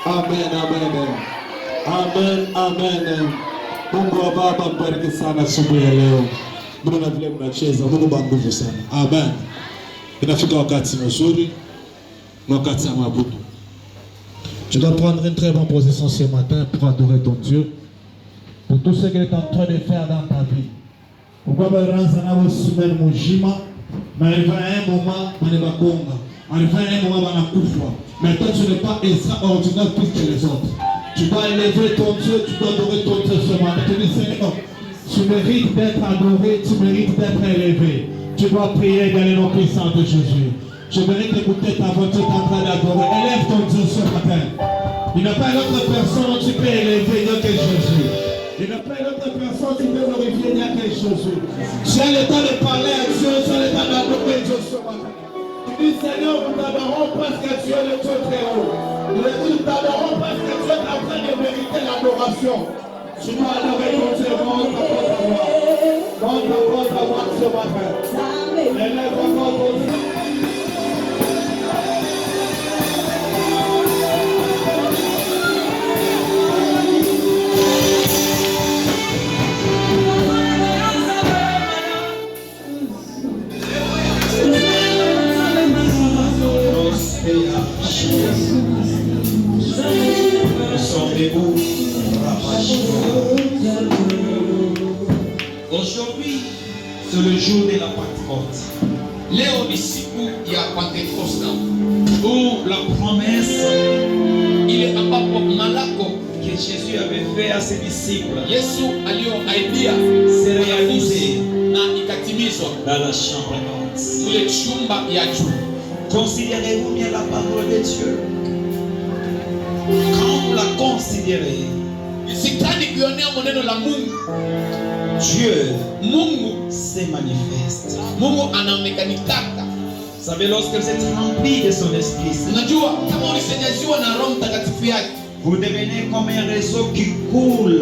Amen, amen. Amen, amen. Mungu wa Baba mbariki sana asubuhi ya leo. Mbona vile mnacheza, Mungu ba nguvu sana. Amen. Inafika wakati mzuri, wakati wa mabudu. Tu dois prendre une très bonne position ce matin pour adorer ton Dieu, pour tout ce qu'il est en train de faire dans ta vie. Pourquoi baranza na usumeni mujima, na ilifanya moment banabakonga. Alifanya moment banakufa. Mais toi tu n'es pas extraordinaire plus que les autres. Tu dois élever ton Dieu, tu dois adorer ton Dieu ce matin. Tu dis Seigneur, tu mérites d'être adoré, tu mérites d'être élevé. Tu dois prier dans les noms puissants de Jésus. Je mérite d'écouter ta voix, tu es en train d'adorer. Élève ton Dieu ce matin. Il n'y a pas une autre personne où tu peux élever, il n'y a que Jésus. Il n'y a pas une autre personne où tu peux glorifier, il n'y a que Jésus. Tu as le temps de parler à Dieu, tu as le temps d'adorer Dieu ce matin. Tu dis Seigneur, nous t'adorons parce que tu es le Dieu très haut. Nous t'adorons parce que tu es en train de mériter l'adoration. Tu dois adorer ton Dieu, montre ta voix. Montre ta voix ce matin. Élève encore ton Dieu. Aujourd'hui, c'est le jour de la Pentecôte. Leo ni siku ya Pentekoste, Où la promesse ile ambapo malako que Jésus avait fait à ses disciples Yesu aliyoahidia s'est réalisée na ikatimizwa dans la chambre haute. kule chumba ya juu. Considérez-vous bien la parole de Dieu. Quand vous la considérez, Sitani kuionea maneno la Mungu. Dieu Mungu se manifeste. Mungu anaonekanikaka. Vous savez, lorsque vous êtes rempli de son esprit, Unajua kama ulisenyaziwa na Roho Mtakatifu yake, vous devenez comme un réseau qui coule.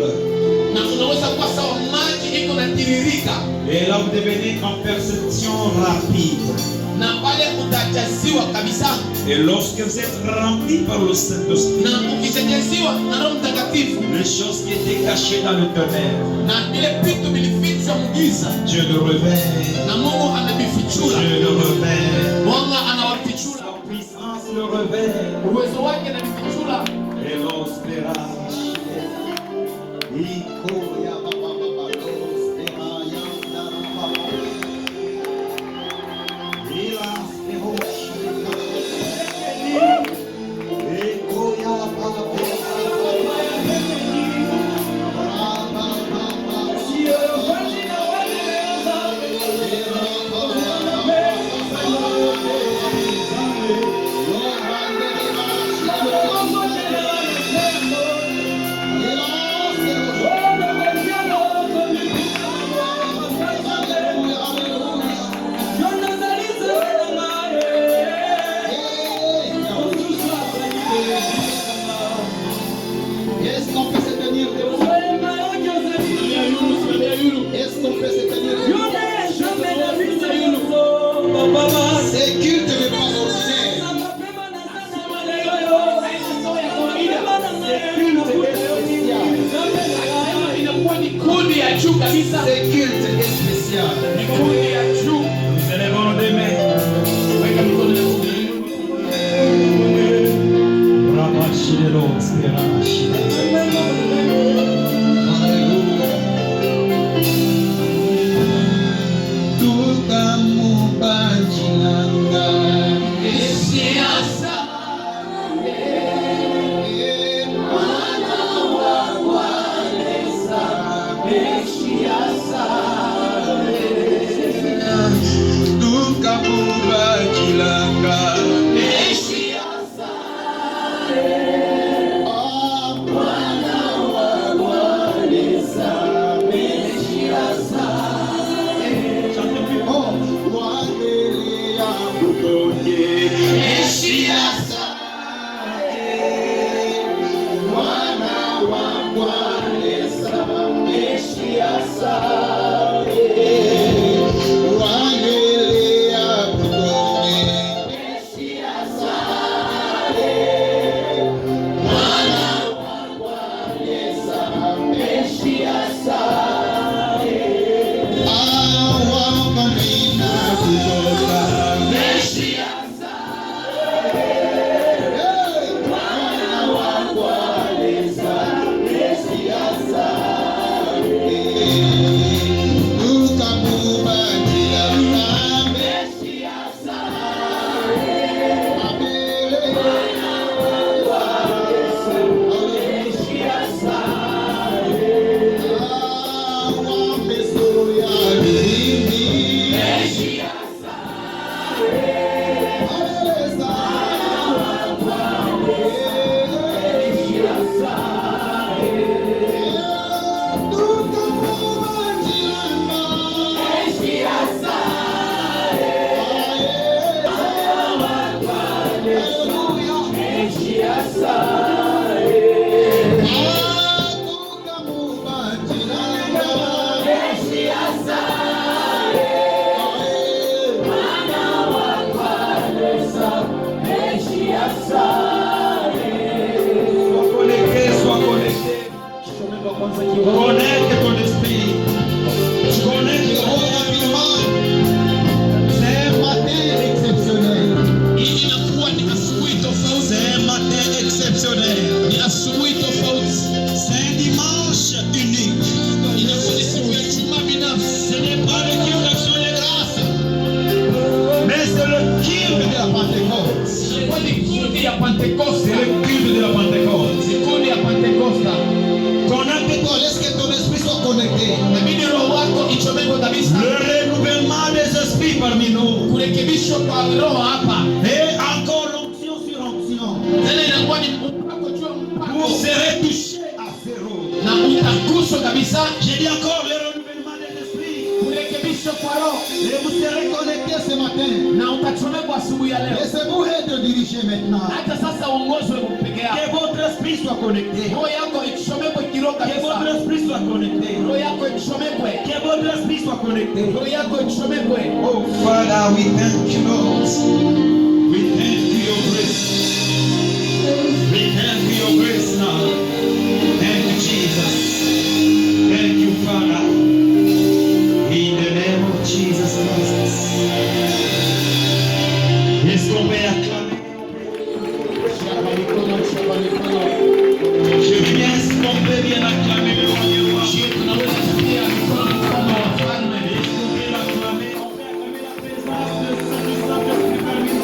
na unaweza kuwa sawa maji iko na tiririka, Et là, vous devenez en perception rapide. na pale utajaziwa kabisa. Et lorsque vous êtes rempli par le Saint-Esprit, Na ukisenyaziwa na Roho Mtakatifu, les choses qui étaient cachées dans le tonnerre, na ile vitu vilifichwa mgiza, Dieu le révèle. na Mungu anavifichula. Dieu le révèle. Mungu anawafichula. Sa puissance le révèle. Uwezo wake anavifichula. Et l'espérance. Il a Connecte ton esprit. Connecte ton rapidement. C'est un matin exceptionnel. C'est un matin exceptionnel. C'est un dimanche unique. Ce n'est pas le culte d'action de grâce, mais c'est le culte de la Pentecôte. C'est le culte de la Pentecôte. Connecte-toi, laisse que ton esprit soit connecté. Le renouvellement des esprits parmi nous. Et encore onction sur onction. Vous serez touchés à zéro. J'ai dit encore le renouvellement des esprits. Et vous serez connectés ce matin. Laissez-vous être dirigé maintenant. Que votre esprit soit connecté. Que votre esprit soit connecté. Que votre esprit soit connecté. Oh Father, we thank you, Lord. We thank you your grace. We thank you your grace now. Thank you, Jesus. Thank you, Father. In the name of Jesus Christ. Est-ce qu'on peut acclamer? Je veux bien, est-ce qu'on peut bien acclamer le roi du roi? Est-ce qu'on peut l'acclamer? On peut acclamer la présence de Saint-Esprit parmi nous.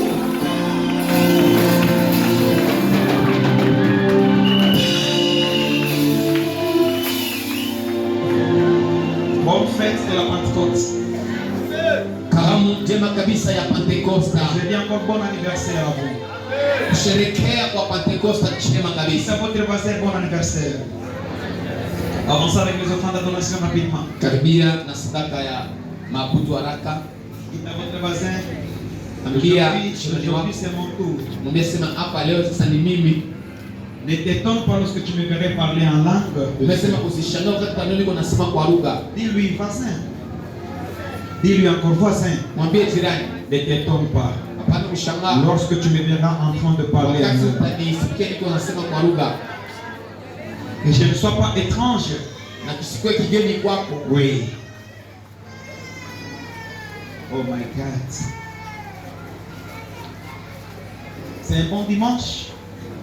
Bonne fête de la Pentecôte. Karamu njema kabisa ya Pentecosta. Je dis encore bon anniversaire à vous. Kusherehekea kwa Pentecosta njema Et kabisa. ça votre voisin, bon anniversaire. Avancez avec les offrandes d'adoration rapidement. Karibia na sadaka ya mabudu haraka. Dites à votre voisin, Ambia aujourd'hui c'est mon tour. Nimesema hapa leo sasa ni mimi. Ne t'étonne pas lorsque tu me verrais parler en langue. Nimesema usishangae wakati kanuni niko nasema kwa lugha. Dis-lui voisin. Dis-lui encore voisin. Mwambie jirani. Ne t'étonne pas. Hapana ushangaa. Lorsque tu me verras en train de parler en Wakati langue. utanisikia niko nasema kwa lugha. Que je ne sois pas étrange. Na kusikue kigeni kwako. Oui. Oh my God. C'est un bon dimanche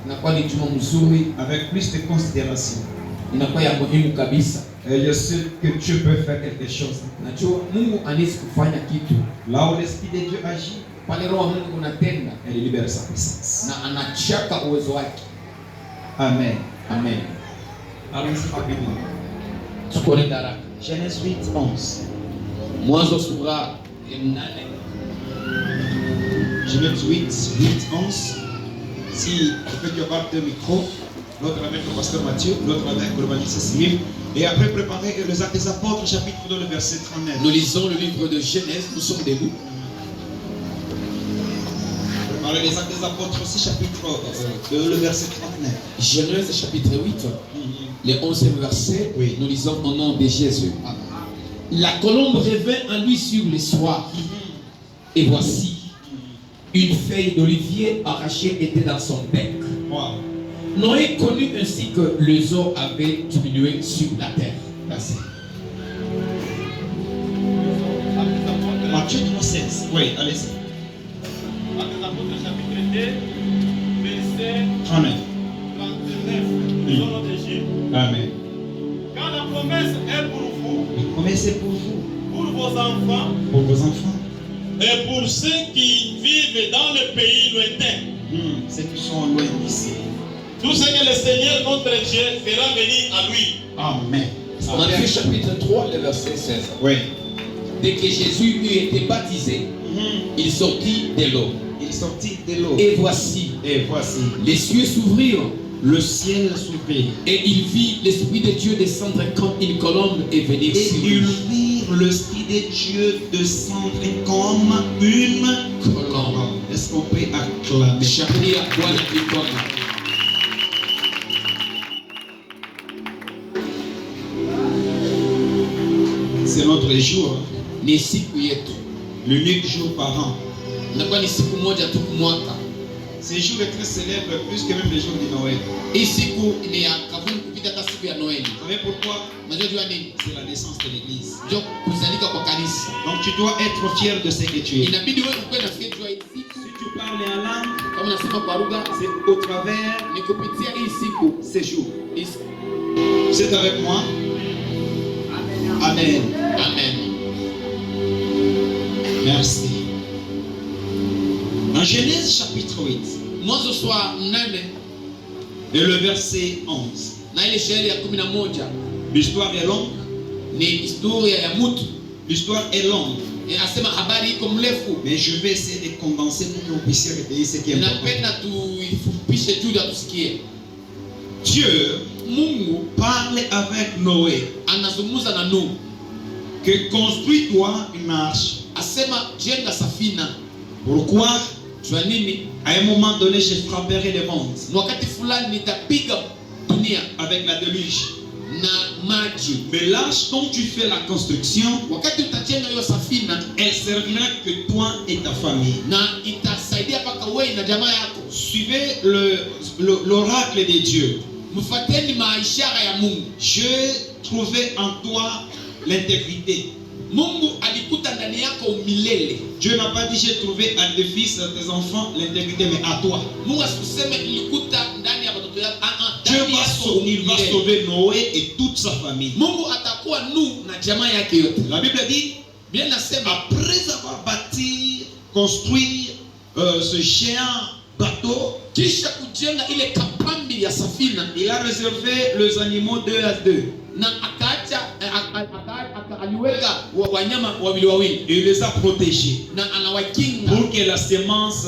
Inakuwa ni juma mzuri, avec plus de considération. inakuwa ya muhimu kabisa. Et je sais que Dieu peut faire quelque chose. Najua Mungu anaweza kufanya kitu. Là où l'Esprit de Dieu agit, Pale roho wa Mungu unatenda elle libère sa puissance. na anachaka uwezo wake. Amen. Amen. Allons-y rapidement. Tuone daraka. Genèse 8:11. Mwanzo sura 8. Genèse 8:11. Si peut y avoir deux micros, l'autre avec le pasteur Mathieu, l'autre avec le ministre Cyril. Et après préparer les Actes des Apôtres, chapitre 2, le verset 39. Nous lisons le livre de Genèse, nous sommes debout. Dans les Actes des Apôtres aussi, chapitre 2, le verset 39. Genèse chapitre 8, le 11e verset, Oui. nous lisons au nom de Jésus. Amen. La colombe revint en lui sur le soir. Et voici, une feuille d'olivier arrachée était dans son bec. Wow. Noé connut ainsi que les eaux avaient diminué sur la terre. Merci. Matthieu 3,16. Oui, allez-y. Actes des Apôtres, chapitre 2, verset 39. 39, nous allons de Jésus. Amen. Quand la promesse est pour vous, Comment c'est pour vous, pour vos enfants, pour vos enfants, et pour ceux qui vivent dans le pays lointain, ceux qui sont loin d'ici. tout ce que le Seigneur notre Dieu fera venir à lui. Amen. Matthieu chapitre 3, le verset 16. Oui. Dès que Jésus eut été baptisé, il sortit de l'eau. Il sortit de l'eau. Et voici, les cieux s'ouvrirent. Le ciel s'ouvrit. Et il vit l'Esprit de Dieu descendre comme une colombe et venir Et sur ils lui. virent l'Esprit de Dieu descendre comme une Colombe. Est-ce qu'on peut acclamer? Shangilia Bwana mikono. C'est notre jour, Ni siku yetu. l'unique jour par an. Inakuwa ni siku moja tu kwa mwaka. Ce jour est très célèbre, plus que même le jour de Noël. Hii siku ni ya kavuni kupita hata siku ya Noeli. Vous savez pourquoi? Unajua jua nini? C'est la naissance de l'église. Ndio kuzalika kwa kanisa. Donc tu dois être fier de ce que tu es. Inabidi wewe ukuwe na fikiri jua hii siku. Si tu parles en langue, Kama unasema kwa lugha, c'est au travers ni kupitia hii siku. ces jours. Hii siku. Vous êtes avec moi? Amen. Amen. Merci. Dans Genèse chapitre 8, Mwanzo sura 8 et le verset 11. na ile shairi ya 11 L'histoire est longue. ni historia ya mtu. L'histoire est longue. Inasema habari iko mrefu. Mais je vais essayer de condenser pour que vous puissiez retenir ce qui est important. Napenda tuifupishe juu ya tusikie. Dieu Mungu parle avec Noé anazungumza na Nuhu. que construis-toi une arche. Asema jenga safina. Pourquoi? Jua nini? À un moment donné, je frapperai le monde Wakati fulani nitapiga dunia avec la déluge. na maji. Mais l'arche dont tu fais la construction, Wakati utajenga hiyo safina elle servira que toi et ta famille. na itasaidia paka wewe na jamaa yako. Suivez l'oracle de Dieu. Mfuateni maishara ya Mungu. Je trouvais en toi l'intégrité. Mungu alikuta ndani yako umilele. Dieu n'a pas dit j'ai trouvé à tes fils, à tes enfants l'intégrité, mais à toi. Mungu asikuseme ilikuta ndani ya watoto yako. Dieu Ndani va yako sauver, il va umilele. sauver Noé et toute sa famille. Mungu atakuwa Nuhu na jamaa yake yote. La Bible dit, Bien nasema après avoir bâti, construit ce géant bateau, kisha kujenga ile kapambi ya safina il a réservé les animaux 2 à 2. na akaacha aliweka wanyama wawili wawili Il les a protégés na anawakinga pour que la sémence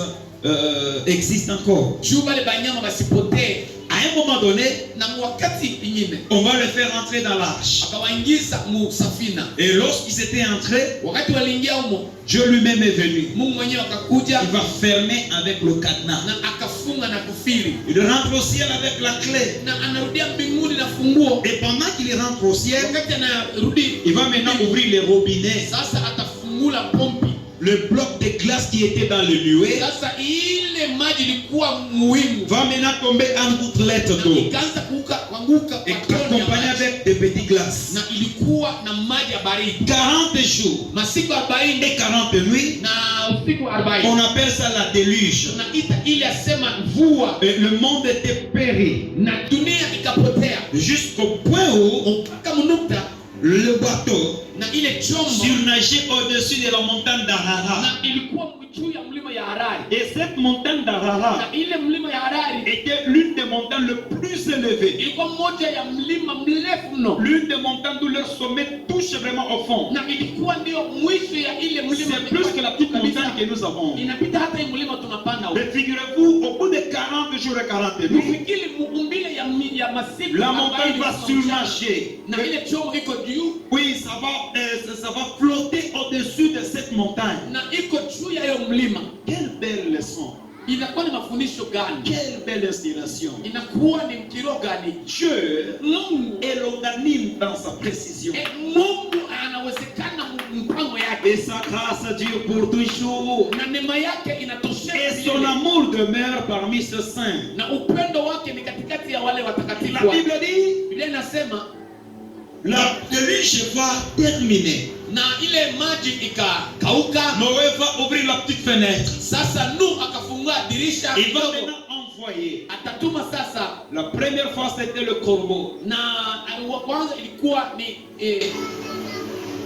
existe encore. juu wale banyama wasipotee. À un moment donné, Na wakati ingine on va les faire entrer dans l'arche. akawaingiza mu safina. Et lorsqu'ils étaient entrés, Wakati waliingia humo, Dieu lui-même est venu. Mungu mwenyewe akakuja Il va fermer avec le cadenas. na akafunga na kufili Il rentre au ciel avec la clé. na anarudia mbinguni na funguo. Et pendant qu'il rentre au ciel, Wakati anarudi il va maintenant ouvrir les robinets. sasa atafungula pompi. Le bloc de glace qui était dans le nuée Sasa ile maji ilikuwa muhimu va maintenant tomber en gouttelettes na d'eau. ikaanza kuanguka Et kwa tone ya accompagné maji. avec des petites glaces. Na ilikuwa na maji ya baridi 40 jours masiku 40 et 40 nuits, na usiku 40. on appelle ça la déluge. Tunaita ile asema mvua Et le monde était péri na dunia ikapotea jusqu'au point où mpaka mnukta le bateau na ile chombo surnageait au-dessus de la montagne d'Ararat. na ilikuwa juu ya mlima ya Harari. Et cette montagne d'Ararat Na ile mlima ya Harari était l'une des montagnes les plus élevées. ilikuwa moja ya mlima mrefu mno, L'une des montagnes où leur sommet touche vraiment au fond. na ilikuwa ndio mwisho ya ile mlima. C'est plus que la petite montagne que nous avons. Inapita hata hii mlima tunapanda huko. Mais figurez-vous, au bout de 40 jours et 40 nuits, Ufikiri muumbile ya masiku la montagne 40 va surnager. na ile chombo iko juu Oui, ça va flotter au-dessus de cette montagne. na iko juu ya hiyo mlima. Quelle belle leçon. inakuwa ni mafundisho gani? Quelle belle inspiration. Inakuwa ni mkiro gani? Dieu est longanime dans sa précision. Mungu anawezekana mpango yake. Et sa grâce dure pour toujours. Na neema yake inatosha. Et son amour demeure parmi ses saints. Na upendo wake ni katikati ya wale watakatifu. La Bible dit, Biblia inasema la déluge va terminer. Na ile maji ikakauka. Noé va ouvrir la petite fenêtre. Sasa Nuhu akafungua dirisha. Il va maintenant envoyer. Atatuma sasa. La première fois c'était le corbeau. Na wa kwanza ilikuwa ni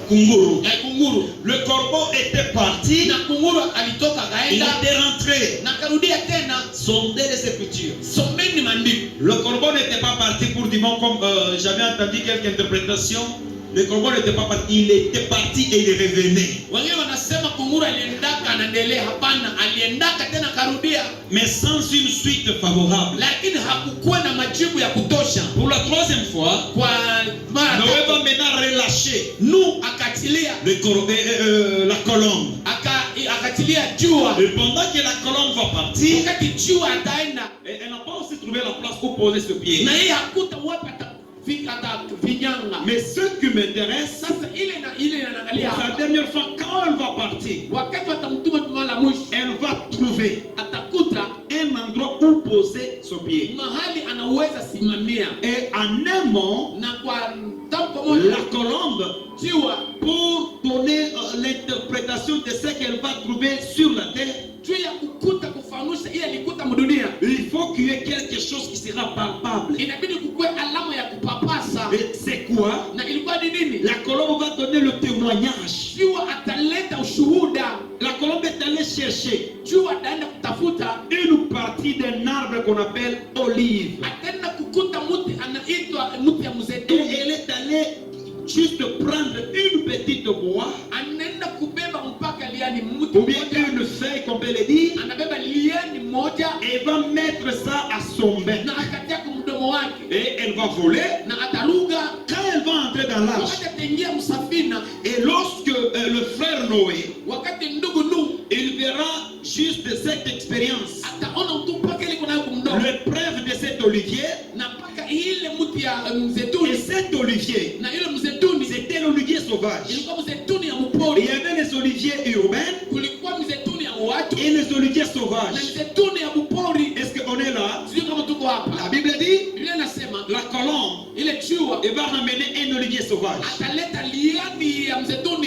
kunguru. Kunguru. Le corbeau était parti. Na kunguru alitoka kaenda. Il était rentré. Na karudia tena. Sonder les sépultures. Someni maandiko. Le corbeau n'était pas parti pour du bon comme j'avais entendu quelques interprétations. Le corbeau n'était pas parti, il était parti et il revenait. Wengine wanasema kunguru aliendaka anaendelea, hapana, aliendaka tena karudia. Mais sans une suite favorable. Lakini hakukuwa na majibu ya kutosha. Pour la troisième fois, kwa mara Noé va maintenant relâcher. Nuhu akatilia la colombe. Akatilia jua. Et pendant que la colombe va partir, wakati jua ataenda, elle n'a pas aussi trouvé la place pour poser ce pied. Na yeye hakuta wapi mais ce qui m'intéresse, la dernière fois quand elle va partir, elle va trouver un endroit où poser son pied. Et en un mot, la colombe, pour donner l'interprétation de ce qu'elle va trouver sur la terre, il faut qu'il y ait quelque chose qui sera palpable. Et c'est quoi? La colombe va donner le témoignage. La colombe est allée chercher une partie d'un arbre qu'on appelle olive. Et elle est allée juste prendre une petite bois ou bien une feuille qu'on peut le dire, et va mettre ça à son bec. Et elle va voler. Quand elle va entrer dans l'arche, et lorsque le frère Noé, il verra juste cette expérience, le preuve de cet olivier. Et cet olivier, c'était l'olivier sauvage. Il y avait les oliviers urbains et les oliviers sauvages. Est-ce qu'on est là? La Bible dit, la colombe, elle va ramener un olivier sauvage.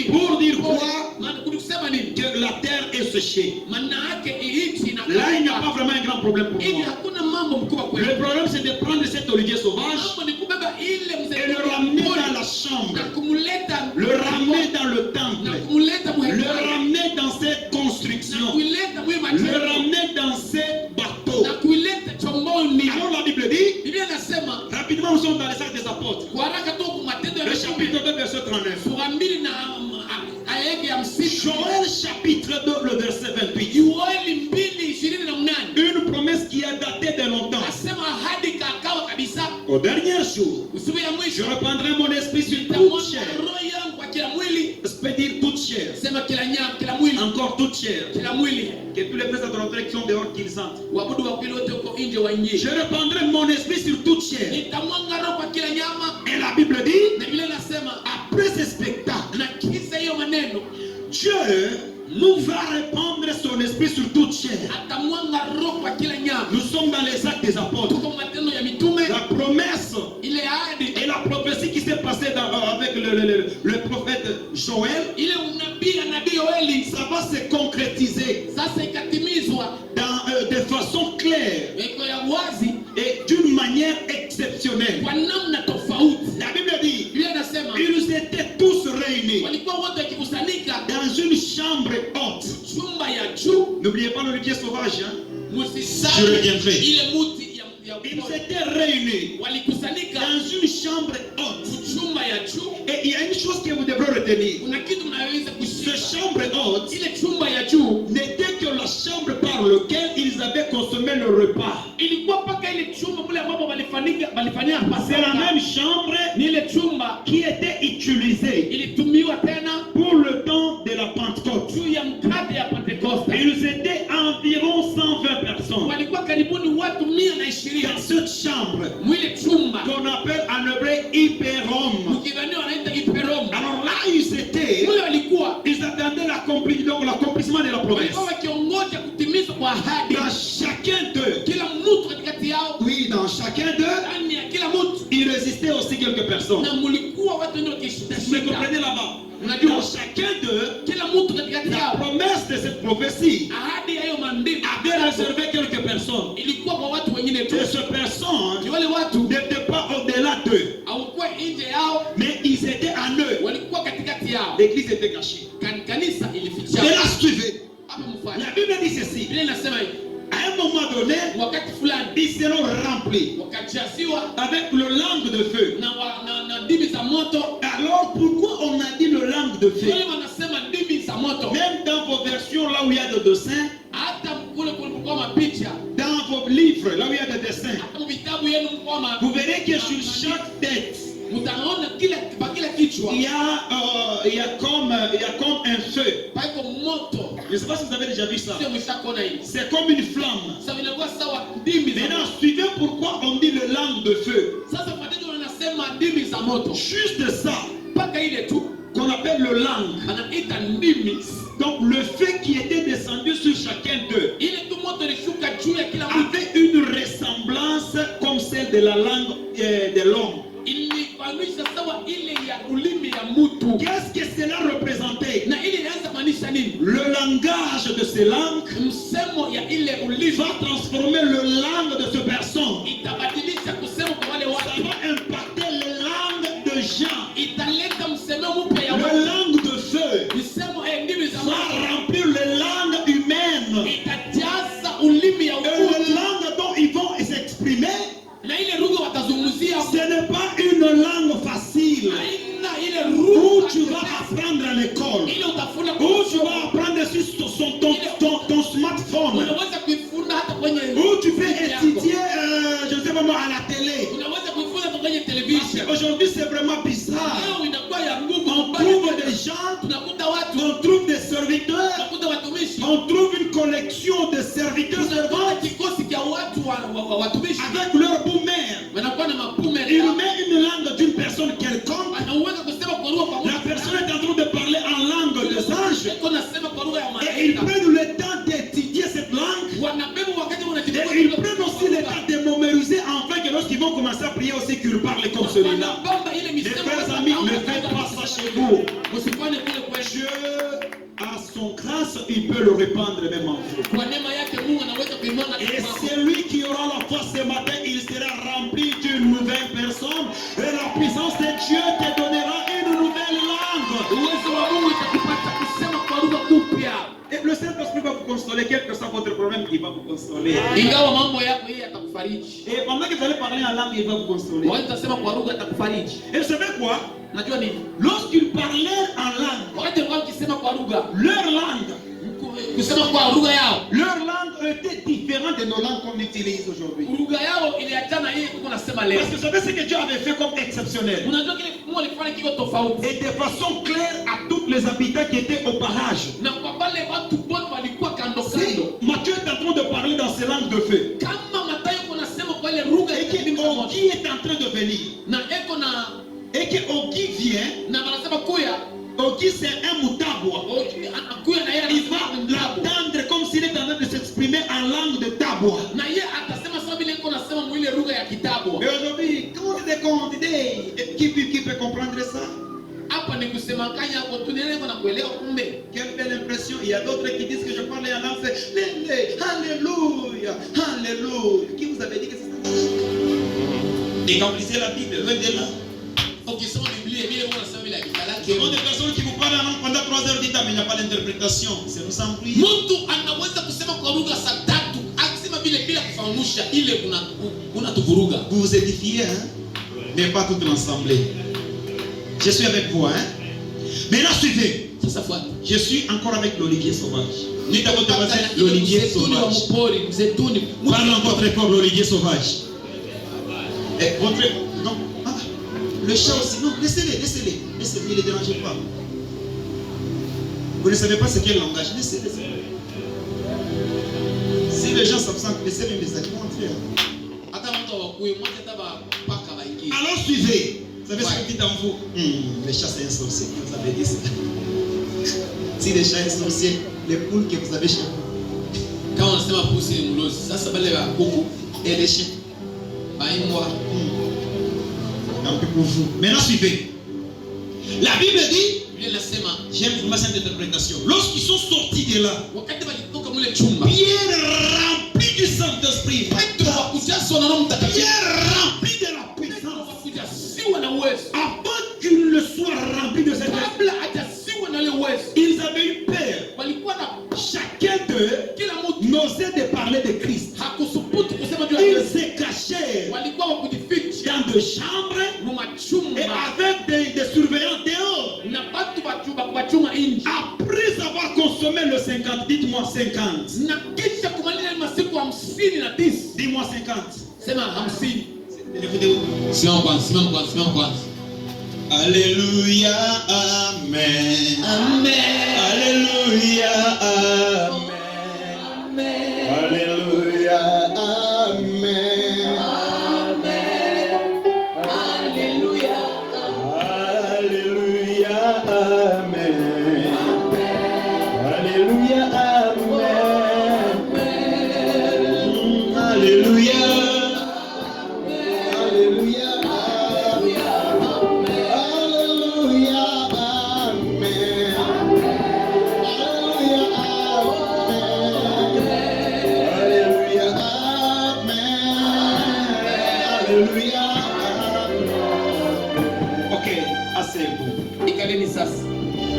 Pour dire quoi? Que la terre est séchée. Là, il n'y a pas vraiment un grand problème pour moi. Le problème, c'est de prendre cet olivier sauvage et le ramener dans la chambre, le ramener dans le temple, le ramener dans cette construction, le ramener dans ces bateaux. Alors la Bible dit, rapidement nous sommes dans les Actes des Apôtres, le chapitre 2 verset 39. Joël chapitre 2 le verset 28. Une promesse qui a daté de longtemps. Au dernier jour, je reprendrai mon esprit sur toute chair. Je peux dire toute chair. Encore toute chair. Que tous les frères adorateurs qui sont dehors qu'ils sentent. Je reprendrai mon esprit sur toute chair. Et la Bible dit, après ce spectacle, Dieu nous va répandre son esprit sur toute chair. Nous sommes dans les Actes des Apôtres. La promesse et la prophétie qui s'est passée avec le prophète Joël, ça va se concrétiser de façon claire et d'une manière exceptionnelle. La Bible dit, ils étaient tous réunis dans une chambre haute. N'oubliez pas l'olivier sauvage, hein? Je reviendrai. Ils étaient réunis dans une chambre haute. Et il y a une chose que vous devrez retenir. Cette chambre haute n'était que la chambre par laquelle ils avaient consommé le repas. C'est la même chambre qui était utilisée pour le temps de la Pentecôte. Ils étaient environ 120 personnes. dans cette chambre mwile chumba qu'on appelle en hébreu hyperom. mkidhania wanaita kiperom. Alors là, ils étaient, Kule walikuwa ils attendaient l'accomplissement de la promesse. walikuwa wakiongoja kutimizwa kwa ahadi. Dans chacun d'eux, Kila mtu katikati yao, oui, dans chacun d'eux, ndani ya kila mtu, il resistait aussi quelques personnes. na mulikuwa watu ndio Vous me wakishika. comprenez là-bas? Dans Unajua chacun d'eux, kila mtu katikati la yao, promesse de cette prophétie ahadi ya hiyo maandiko avait réservé quelques personnes. ilikuwa kwa watu wengine tu. Et ces personnes Ni wale watu n'étaient pas au-delà d'eux, hawakuwa nje yao, mais ils étaient en eux. walikuwa katikati yao. L'église était cachée. Kanisa ilificha. Et là, suivez. Hapa mfanye. La Bible dit ceci. Biblia inasema hivi, À un moment donné, wakati fulani ils seront remplis wakajaziwa avec le langue de feu. na ndimi za moto. Alors, pourquoi on a dit le langue de feu? Wale wanasema ndimi za moto. Même dans vos versions, là où il y a des dessins, Hata kule kulikuwa mapicha, dans vos livres, là où il y a des dessins, hata vitabu yenu mkoa vous verrez que sur chaque tête, mtaona kila kichwa il y a comme un feu. paiko moto. Je ne sais pas si vous avez déjà vu ça. Sio mshakuona hivi. C'est comme une flamme. Sasa inakuwa sawa ndimi za Maintenant, moto. suivez pourquoi on dit le langue de feu. Sasa fatendo wanasema ndimi za moto. Juste ça, Paka ile tu qu'on appelle le langue. anaita ndimi. Donc, le feu qui était descendu sur chacun d'eux Ile tu moto ilishuka juu ya kila mtu. avait une ressemblance comme celle de la langue de l'homme. Ilifanisha sawa ile ya ulimi ya mtu. Qu'est-ce que cela représentait? Na ile inaanza maanisha nini? Le langage de ces langues Msemo ya ile ulimi va transformer le langue de ces personnes. itabadilisha kusema kwa wale Ça watu. va impacter les langues de gens. Italeta msemo mpya ya Le watu. langue de feu Msemo ndimi za va moto. remplir les langues humaines. Itajaza ulimi ya Et utu. les langues dont ils vont s'exprimer, Na ile lugha watazungumzia ce n'est pas une langue facile haina ile où lugha tu vas apprendre à l'école, ile utafuna où tu vas apprendre sur ton smartphone, unaweza kuifunda hata kwenye où tu peux simu yako. étudier, je ne sais pas moi, à la télé. Unaweza kuifunda hata kwenye television. Aujourd'hui, c'est vraiment bizarre. Leo inakuwa ya nguvu. On trouve des gens, Tunakuta watu, on trouve des serviteurs, tunakuta watumishi, on trouve une collection de serviteurs tunakuta servantes kikosi cha watu watumishi avec leur boomer. wanakuwa na mapume. Il met une langue d'une personne quelconque. Anaweza kusema kwa lugha kwa La personne est en train de parler en langue des anges. Eko nasema kwa lugha ya Et ils malaika. prennent le temps d'étudier cette langue. Wanabeba wakati Et wanajifunza. ils prennent aussi le temps de mémoriser afin que lorsqu'ils vont commencer à prier aussi qu'ils parlent comme celui-là. Wanabamba ile Les misemo. frères amis, ne faites pas ça chez vous. Usifanye kule kwa Dieu, à son grâce, il peut le répandre même en vous. kwa neema yake Mungu anaweza kuimwaga Et katika mambo. celui qui aura la foi ce matin, il sera rempli d'une nouvelle personne. Et la puissance de Dieu te donnera une nouvelle langue. Uwezo wa Mungu itakupata kusema kwa lugha mpya. Et le Saint-Esprit va vous consoler, quel que soit votre problème, il va vous consoler. Ingawa mambo yako yeye atakufariji. Et pendant que vous allez parler en langue, il va vous consoler. Wewe utasema kwa lugha atakufariji. Et vous savez quoi? Najua nini? Lorsqu'ils parlaient en langue, Wakati wao kisema kwa lugha, leur langue kusema kwa lugha yao. Leur langue était différente de nos langues qu'on utilise aujourd'hui. Lugha yao iliachana hii kuko nasema leo. Parce que vous savez ce que Dieu avait fait comme exceptionnel. Unajua kile Mungu alifanya kiko tofauti. Et de façon claire à tous les habitants qui étaient au barrage. Na kwa wale watu wote walikuwa kando Si kando. Matthieu est en train de parler dans ces langues de feu. Kama Mathayo kunasema kwa ile lugha Et que Ogi est en train de venir. na eko na Et que Ogi vient. na wanasema kuya Ogi c'est un mutabwa. kuya na yeye Il va l'attendre comme s'il est en train de s'exprimer en langue de tabwa. na yeye atasema sawa vile iko nasema mwile lugha ya kitabu. Mais aujourd'hui, comment qui peut comprendre ça? Hapa ni kusema kanya hapo tunaelewa na kuelewa kumbe. Quelle belle impression. Il y a d'autres qui disent que je parle en langue. C'est Alléluia. Alléluia. Qui vous avait dit que c'est ça? Et quand vous lisez la Bible, loin de là. Ukisoma Biblia vile unasema vile Il y a des personnes qui vous parlent en langue pendant 3 heures du temps, mais il n'y a pas d'interprétation. C'est nous en prier. mtu anaweza kusema kwa lugha saa tatu akisema vile bila kufahamusha ile unatuvuruga. Vous vous édifiez, hein? Mais pas toute l'assemblée. Je suis avec vous, hein? Maintenant, suivez. Sasa fuata. Je suis encore avec l'olivier sauvage. Ni d'abord l'olivier sauvage. Parlez encore très fort, l'olivier sauvage. Et votre... Non. Ah, le chat aussi. Non, laissez-les. Laissez-les, ne les dérangez pas. Vous ne savez pas ce qu'est le langage. Laissez-les. Si les gens s'absentent, laissez-les les animaux entrer. Alors suivez. Vous savez ce que dit en vous? Le chat c'est un sorcier. Vous avez dit ça. Si le chat est sorcier, les poules que vous avez chez vous. Quand on s'est poussé moulos, ça s'appelle beaucoup. Et les chiens. Moi. Un peu pour vous. Maintenant suivez. La Bible dit, j'aime vraiment cette interprétation. Lorsqu'ils sont sortis de là, Pierre rempli du Saint-Esprit, Pierre rempli de la puissance, avant qu'il ne soit rempli de cette esprit, ils avaient eu peur. Chacun d'eux n'osait de parler de Christ. Ils se cachèrent dans des chambres et avec des surveillants dehors. Après avoir consommé le 50, dites-moi 50. Dis-moi 50. Alléluia, amen. Amen. Alléluia, amen. Alléluia, amen. Alléluia, amen. Alléluia, amen. Alléluia.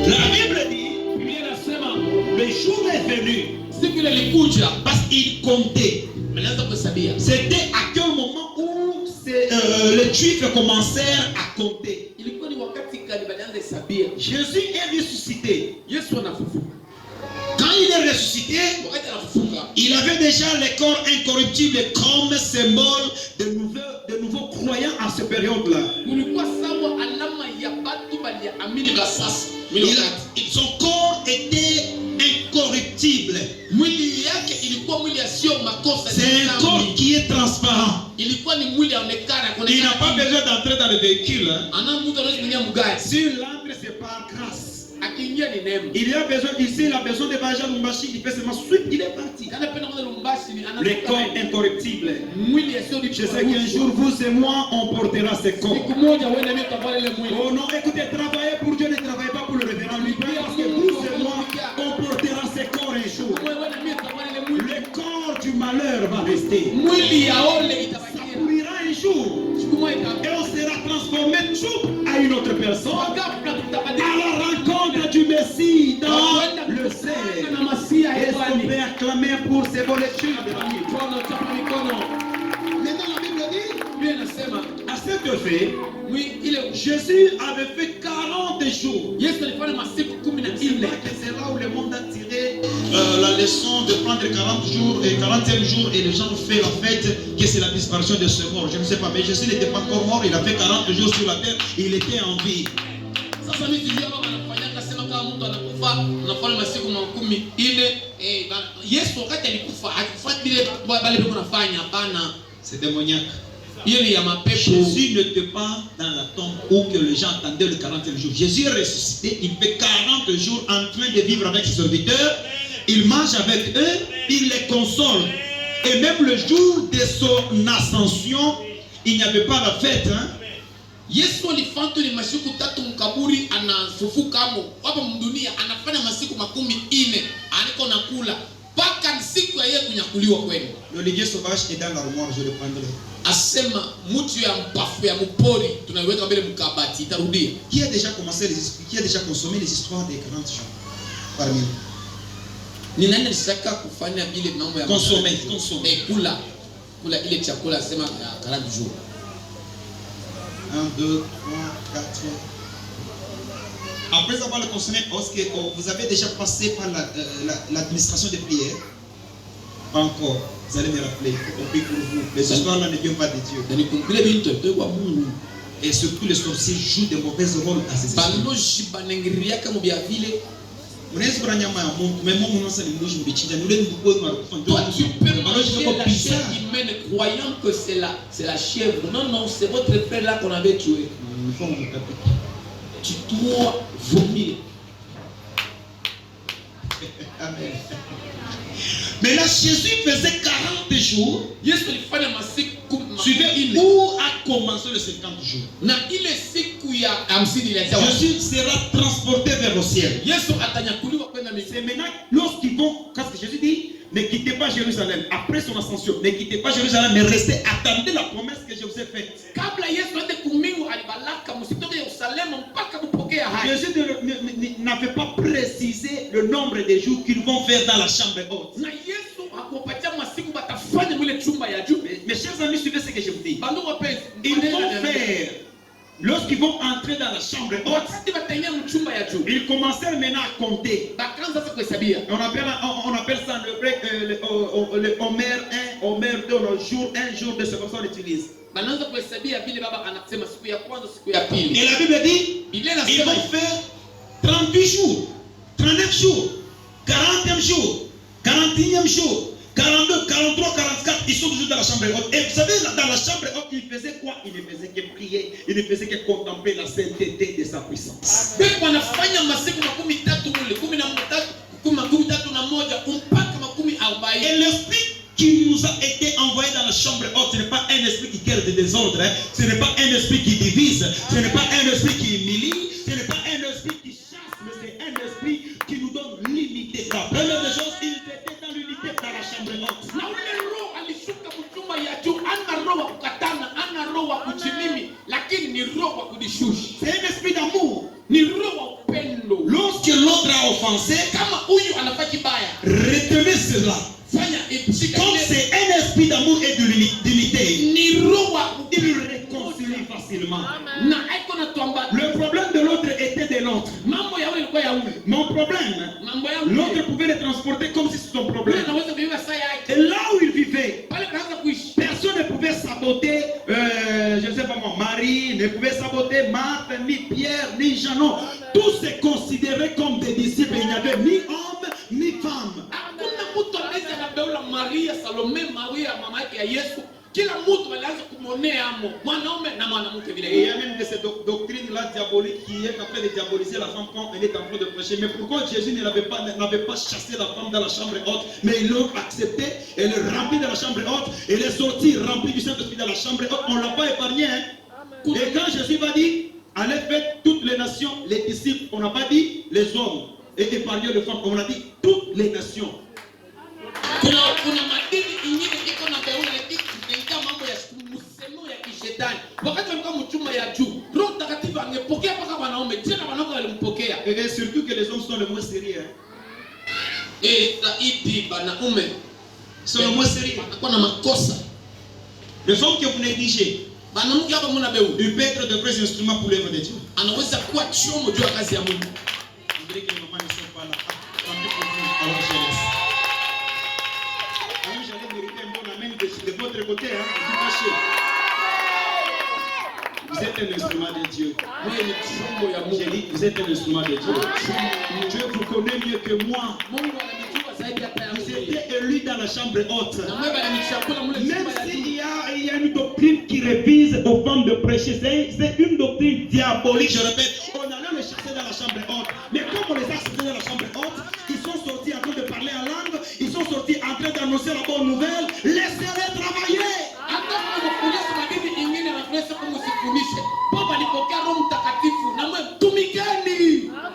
La Bible dit, le jour est venu parce qu'il comptait. C'était à quel moment où les Juifs commencèrent à compter. Jésus est ressuscité. Quand il est ressuscité, il avait déjà les corps incorruptibles comme symbole de nouveaux croyants à cette période-là. Son corps était incorruptible. C'est un corps qui est transparent. Il n'a pas besoin d'entrer dans le véhicule. Sur l'âme, c'est par grâce. Il a besoin, ici, il a besoin de Baja Lumbashi, il fait seulement suite, il est parti. Le corps incorruptible. Je sais qu'un jour, vous et moi, on portera ce corps. Oh non, écoutez, travaillez pour Dieu, ne travaillez pas pour le révérend lui. Parce que vous et moi, on portera ce corps un jour. Le corps du malheur va rester. Ça pourrira un jour. Et on sera transformé tout à une autre personne. À la rencontre du Messie dans le ciel. Est-ce qu'on peut acclamer pour ces bonnes études? Maintenant la Bible dit, à cet effet, Jésus avait fait 40 jours. Il dit que c'est là où le monde a tiré la leçon de prendre 40 jours et 40e jour et les gens ont fait la fête, que c'est la disparition de ce mort. Je ne sais pas, mais Jésus n'était pas encore mort, il a fait 40 jours sur la terre, il était en vie. C'est démoniaque. Jésus n'était pas dans la tombe où que les gens attendaient le 40e jour. Jésus est ressuscité, il fait 40 jours en train de vivre avec ses serviteurs. Il mange avec eux, il les console. Et même le jour de son ascension, il n'y avait pas la fête. Yesu alifantu ni masiku tatu mkaburi anafufuka amo hapa mdunia anafanya masiku 14 aniko nakula paka siku ya yeye kunyakuliwa kwenu. L'olivier sauvage est dans l'armoire, je le prendrai. Asema mtu ya mpafu ya mpori tunaiweka mbele mkabati itarudia. Qui a déjà consommé les histoires des 40 jours parmi nous? Ni nani alisaka kufanya vile mambo ya consommer kula ile chakula sema 40 jours. 1, 2, 3, 4. Après avoir le consommé, vous avez déjà passé par l'administration des prières? Pas encore. Vous allez me rappeler. Il faut compris pour vous. Les histoires là ne viennent pas de Dieu. Et surtout les sorciers jouent de mauvais rôles à ces histoires. Toi, tu peux manger la chair humaine croyant que c'est la chèvre. Non, c'est votre frère là qu'on avait tué. Tu dois vomir. Amen. Mais là, Jésus faisait 40 jours. Suivez où a commencé le 50 jours. Jésus sera transporté vers le ciel. C'est maintenant, lorsqu'ils vont, quand Jésus dit, ne quittez pas Jérusalem. Après son ascension, ne quittez pas Jérusalem, mais restez, attendez la promesse que je vous ai faite. Jésus n'avait pas précisé le nombre de jours qu'ils vont faire dans la chambre haute. Mes chers amis, suivez ce que je vous dis. Ils vont faire, lorsqu'ils vont entrer dans la chambre haute, ils commencèrent maintenant à compter. On appelle ça le grec le Homer 1, Homer 2, le jour 1, jour 2, c'est comme ça qu'on utilise. Et la Bible dit, ils vont faire 38 jours, 39 jours, 40e jour, 41e jour, 42, 43, 44, ils sont toujours dans la chambre haute. Et vous savez, dans la chambre haute, ils faisaient quoi? Ils ne faisaient que prier, ils ne faisaient que contempler la sainteté de sa puissance. Et l'esprit qui nous a été envoyé dans la chambre haute, ce n'est pas un esprit qui crée des désordres, hein. Ce n'est pas un esprit qui divise, ce n'est pas un esprit qui humilie, ce n'est pas un esprit qui chasse, mais c'est un esprit qui nous donne l'unité. La première des choses, ils étaient dans l'unité dans la chambre haute. C'est un esprit d'amour. Lorsque l'autre a offensé, retenez cela. Comme c'est un esprit d'amour et d'unité, il réconcilie facilement. Le problème de l'autre était de l'autre. Mon problème, l'autre pouvait le transporter comme si c'était son problème. Et là où il vivait, personne ne pouvait saboter, je ne sais pas moi, Marie, ne pouvait saboter Marthe, ni Pierre, ni Jean. Non. Tous se considéraient comme des disciples. Il n'y avait ni homme, ni femme. Maria, Salome, Maria, mama yake ya Yesu, kila mtu alianza kumonea amo mwanaume na mwanamke vile. Il y a même de cette doctrine-là diabolique qui est en train de diaboliser la femme quand elle est en train de prêcher. Mais pourquoi Jésus n'avait pas chassé la femme dans la chambre haute, mais ils l'ont accepté, elle est remplie dans la chambre haute, elle est sortie remplie du Saint-Esprit dans la chambre haute, on ne l'a pas épargné. Hein? Et quand Jésus va dire, allez faire toutes les nations, les disciples, on n'a pas dit les hommes, et épargner les femmes, on a dit toutes les nations. Kuna madini ingine iko na beula ikitenga mambo ya msemo ya kishetani. Wakati walikuwa mchuma ya juu, Roho Mtakatifu angepokea mpaka wanaume, tena wanaume walimpokea. Et surtout que les hommes sont les moins sérieux. Et zaidi wanaume sont les moins sérieux. Anakuwa na makosa. Les femmes que vous négligez, wanamke hapa mna beula. Ils peuvent être de vrais instruments pour l'œuvre de Dieu. Anaweza kuwa chomo juu ya kazi ya Mungu. On dirait que les mamans ne sont pas là. Tant pis pour vous, alors je laisse. J'allais mériter un bon amen de votre côté, hein, vous êtes un instrument de Dieu. J'ai dit, vous êtes un instrument de Dieu. Dieu vous connaît mieux que moi. Vous étiez élus dans la chambre haute. Même s'il y a une doctrine qui révise aux femmes de prêcher, c'est une doctrine diabolique, je répète. On allait les chasser dans la chambre haute. Mais comme on les a chassés dans la chambre haute, ils sont sortis en train de parler en langue, ils sont sortis en train d'annoncer la bonne nouvelle. Laissez-les travailler.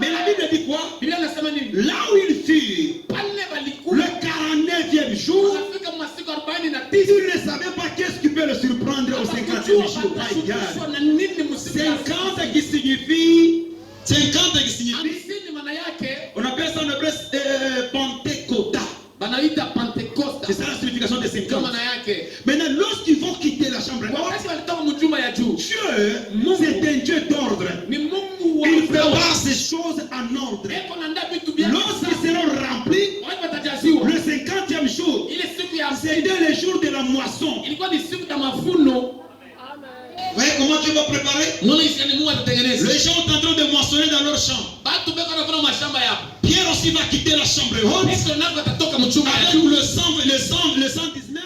Mais la Bible dit quoi? Là où ils furent, le 49e jour, ils ne savaient pas qu'est-ce qui peut le surprendre au 50e jour. 50 qui signifie, on appelle ça en hébreu Pentecôte. C'est ça la signification de 50. Maintenant, lorsqu'ils vont quitter la chambre haute, Dieu, c'est un Dieu d'ordre. Il prépare ces choses en ordre. Lorsqu'ils seront remplis, le 50e jour, c'était le jour de la moisson. Vous voyez comment Dieu va préparer? Les gens sont en train de moissonner dans leur champ. Pierre aussi va quitter la chambre haute. Avec le 119,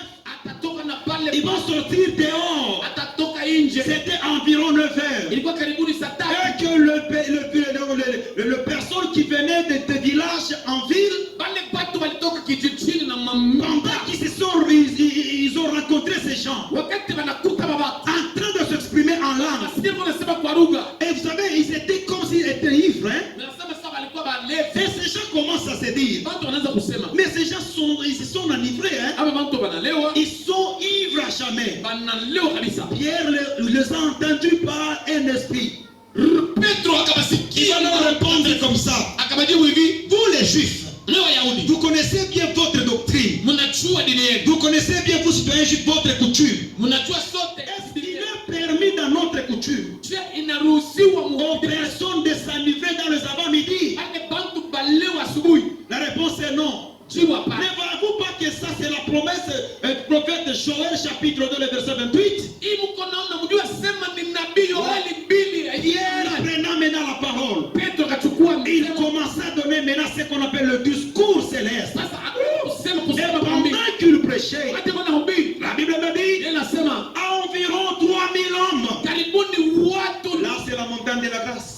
Ils vont sortir dehors. atatoka nje. C'était environ 9 heures. Ilikuwa karibuni saa Et tatu. que le personne qui venait de village en ville, Wale watu walitoka kijijini na pendant mamlaka. ils ont rencontré ces gens Wakati wanakuta babatu en train de s'exprimer en langue. nasikia wanasema kwa lugha. Et vous savez, ils étaient comme s'ils étaient ivres. Hein? Nasema sasa walikuwa Et balevi. ces gens commencent à se dire, Watu wanaanza kusema mais ces gens ils se sont enivrés. Hein? aba watu wanalewa, Ils sont ivres à jamais. wanalewa kabisa. Pierre les a entendus par un esprit. Petro Il akabasikia va leur répondre comme ça. akabajibu hivi, Vous les juifs, leo Wayahudi vous connaissez bien votre doctrine. mnajua dini yenu, Vous connaissez bien, vous citoyens juifs, votre coutume. mnajua sote Est-ce qu'il est permis dans notre coutume je inaruhusiwa aux mu personnes de s'enivrer dans les avant-midi? ane bantu balewa asubuhi? La réponse est non. Jibu Ne hapana. voyez-vous pas que ça c'est la promesse du prophète Joël chapitre 2 le verset 28? Hii mko naona, mjua sema ni nabii Yoeli 2. Pierre prenant maintenant la parole, Petro akachukua il mkono. commence à donner maintenant ce qu'on appelle le discours céleste. Sasa kusema Et kusema kwamba pendant qu'il prêchait, wakati wanahubiri, la Bible me dit, yeye anasema environ 3000 hommes. karibuni watu, Là c'est la montagne de la grâce.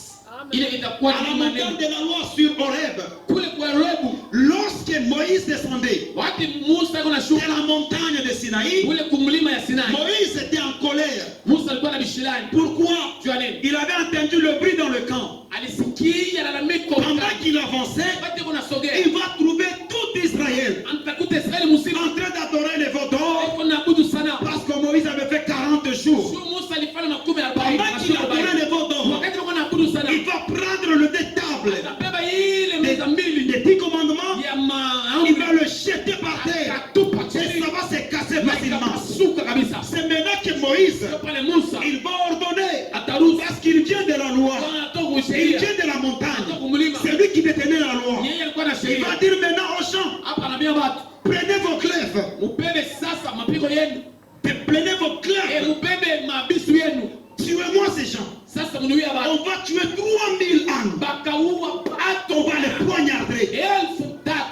ile itakuwa À la ni montagne maneno de la loi sur Horeb. kule kwa Rebu. Lorsque Moïse descendait Wakati Musa alikuwa de anashuka la montagne de Sinaï, kule kumlima ya Sinai, Moïse était en colère. Musa alikuwa na bishilani. Pourquoi? Jua nini? Il avait entendu le bruit dans le camp. Alisikia lalamiko Pendant qu'il avançait, wakati kuna sogea, il va trouver tout Israël anatakuta Israeli mzima en train d'adorer les veaux d'or iko naabudu sana. parce que Moïse avait fait 40 jours. Sio Musa alifanya makumi Pendant qu'il adorait 40. les veaux d'or, Wakati alikuwa naabudu sana, il va prendre le détable akabeba ile meza mbili des 10 commandements, ya il maamri va le jeter par terre akatupa et chini ça va se casser na facilement. ikapasuka kabisa. C'est maintenant que Moïse, Sio pale Musa il va ordonner ataruhusu parce qu'il vient de la loi, anatoka il sheria vient de la montagne, anatoka kumlima, c'est lui qui détenait la loi. yeye alikuwa na Il sheria. va dire maintenant aux gens, Hapa anaambia watu prenez vos clefs, mubebe sasa mapigo yenu, prenez vos clefs, mubebe mabisu yenu. tuez-moi ces gens. Sasa mnuia watu On va tuer 3000 ânes, bakaua on va les poignarder. 1000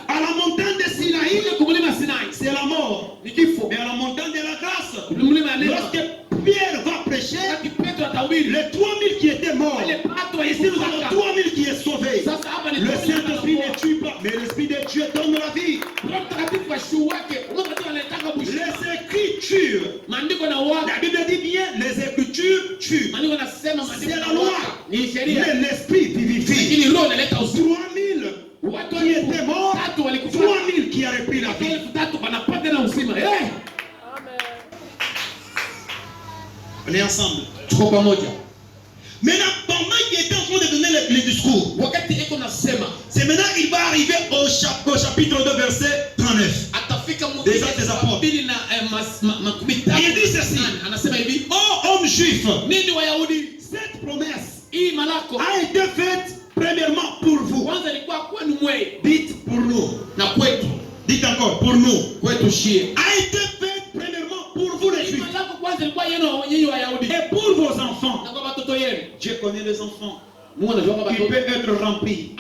À la montagne de Sinaï, ile kumlima Sinai c'est la mort. ni kifo. Mais à la montagne de la grâce, Mlima ya neema, lorsque Pierre va prêcher, wakati Petro atahubiri, les 3000 qui étaient morts, wale watu ici nous avons walikufaka. 3000 qui est sauvé. Sasa hapa ni Le Saint-Esprit ne tue pas, mais l'Esprit de Dieu donne la vie. Roho Mtakatifu kwa shuhu wake, Roho Mtakatifu anataka Les bushira. Écritures, Maandiko na waka, la Bible dit bien, les Écritures tuent. maandiko nasema maandiko C'est la na loi. waka ni sheria, Mais l'Esprit vivifie. lakini roho inaleta uzima. 3000 Watu qui étaient morts, tatu walikufa, 3000 qui a repris la vie. 3,000 wanapata na uzima. On est ensemble. Tuko pamoja. Maintenant, pendant qu'il était en train de donner le discours, Wakati iko nasema, c'est maintenant il va arriver au chapitre 2, verset 39. atafika Des Actes des Apôtres. mbili na makumi tatu. Il dit ceci. Anasema hivi, Oh, homme juif, nini Wayahudi, cette promesse hii malako a été faite premièrement pour vous. kwanza ilikuwa kwenu mwe Dites pour nous. na kwetu, Dites encore, pour nous. kwetu shie. A été faite premièrement pour vous les Hii juifs. malako kwanza ilikuwa yenu nyinyi Wayahudi Et pour vos enfants. na kwa watoto yenu. Dieu connaît les enfants. Mungu anajua Qui watoto peuvent être remplis.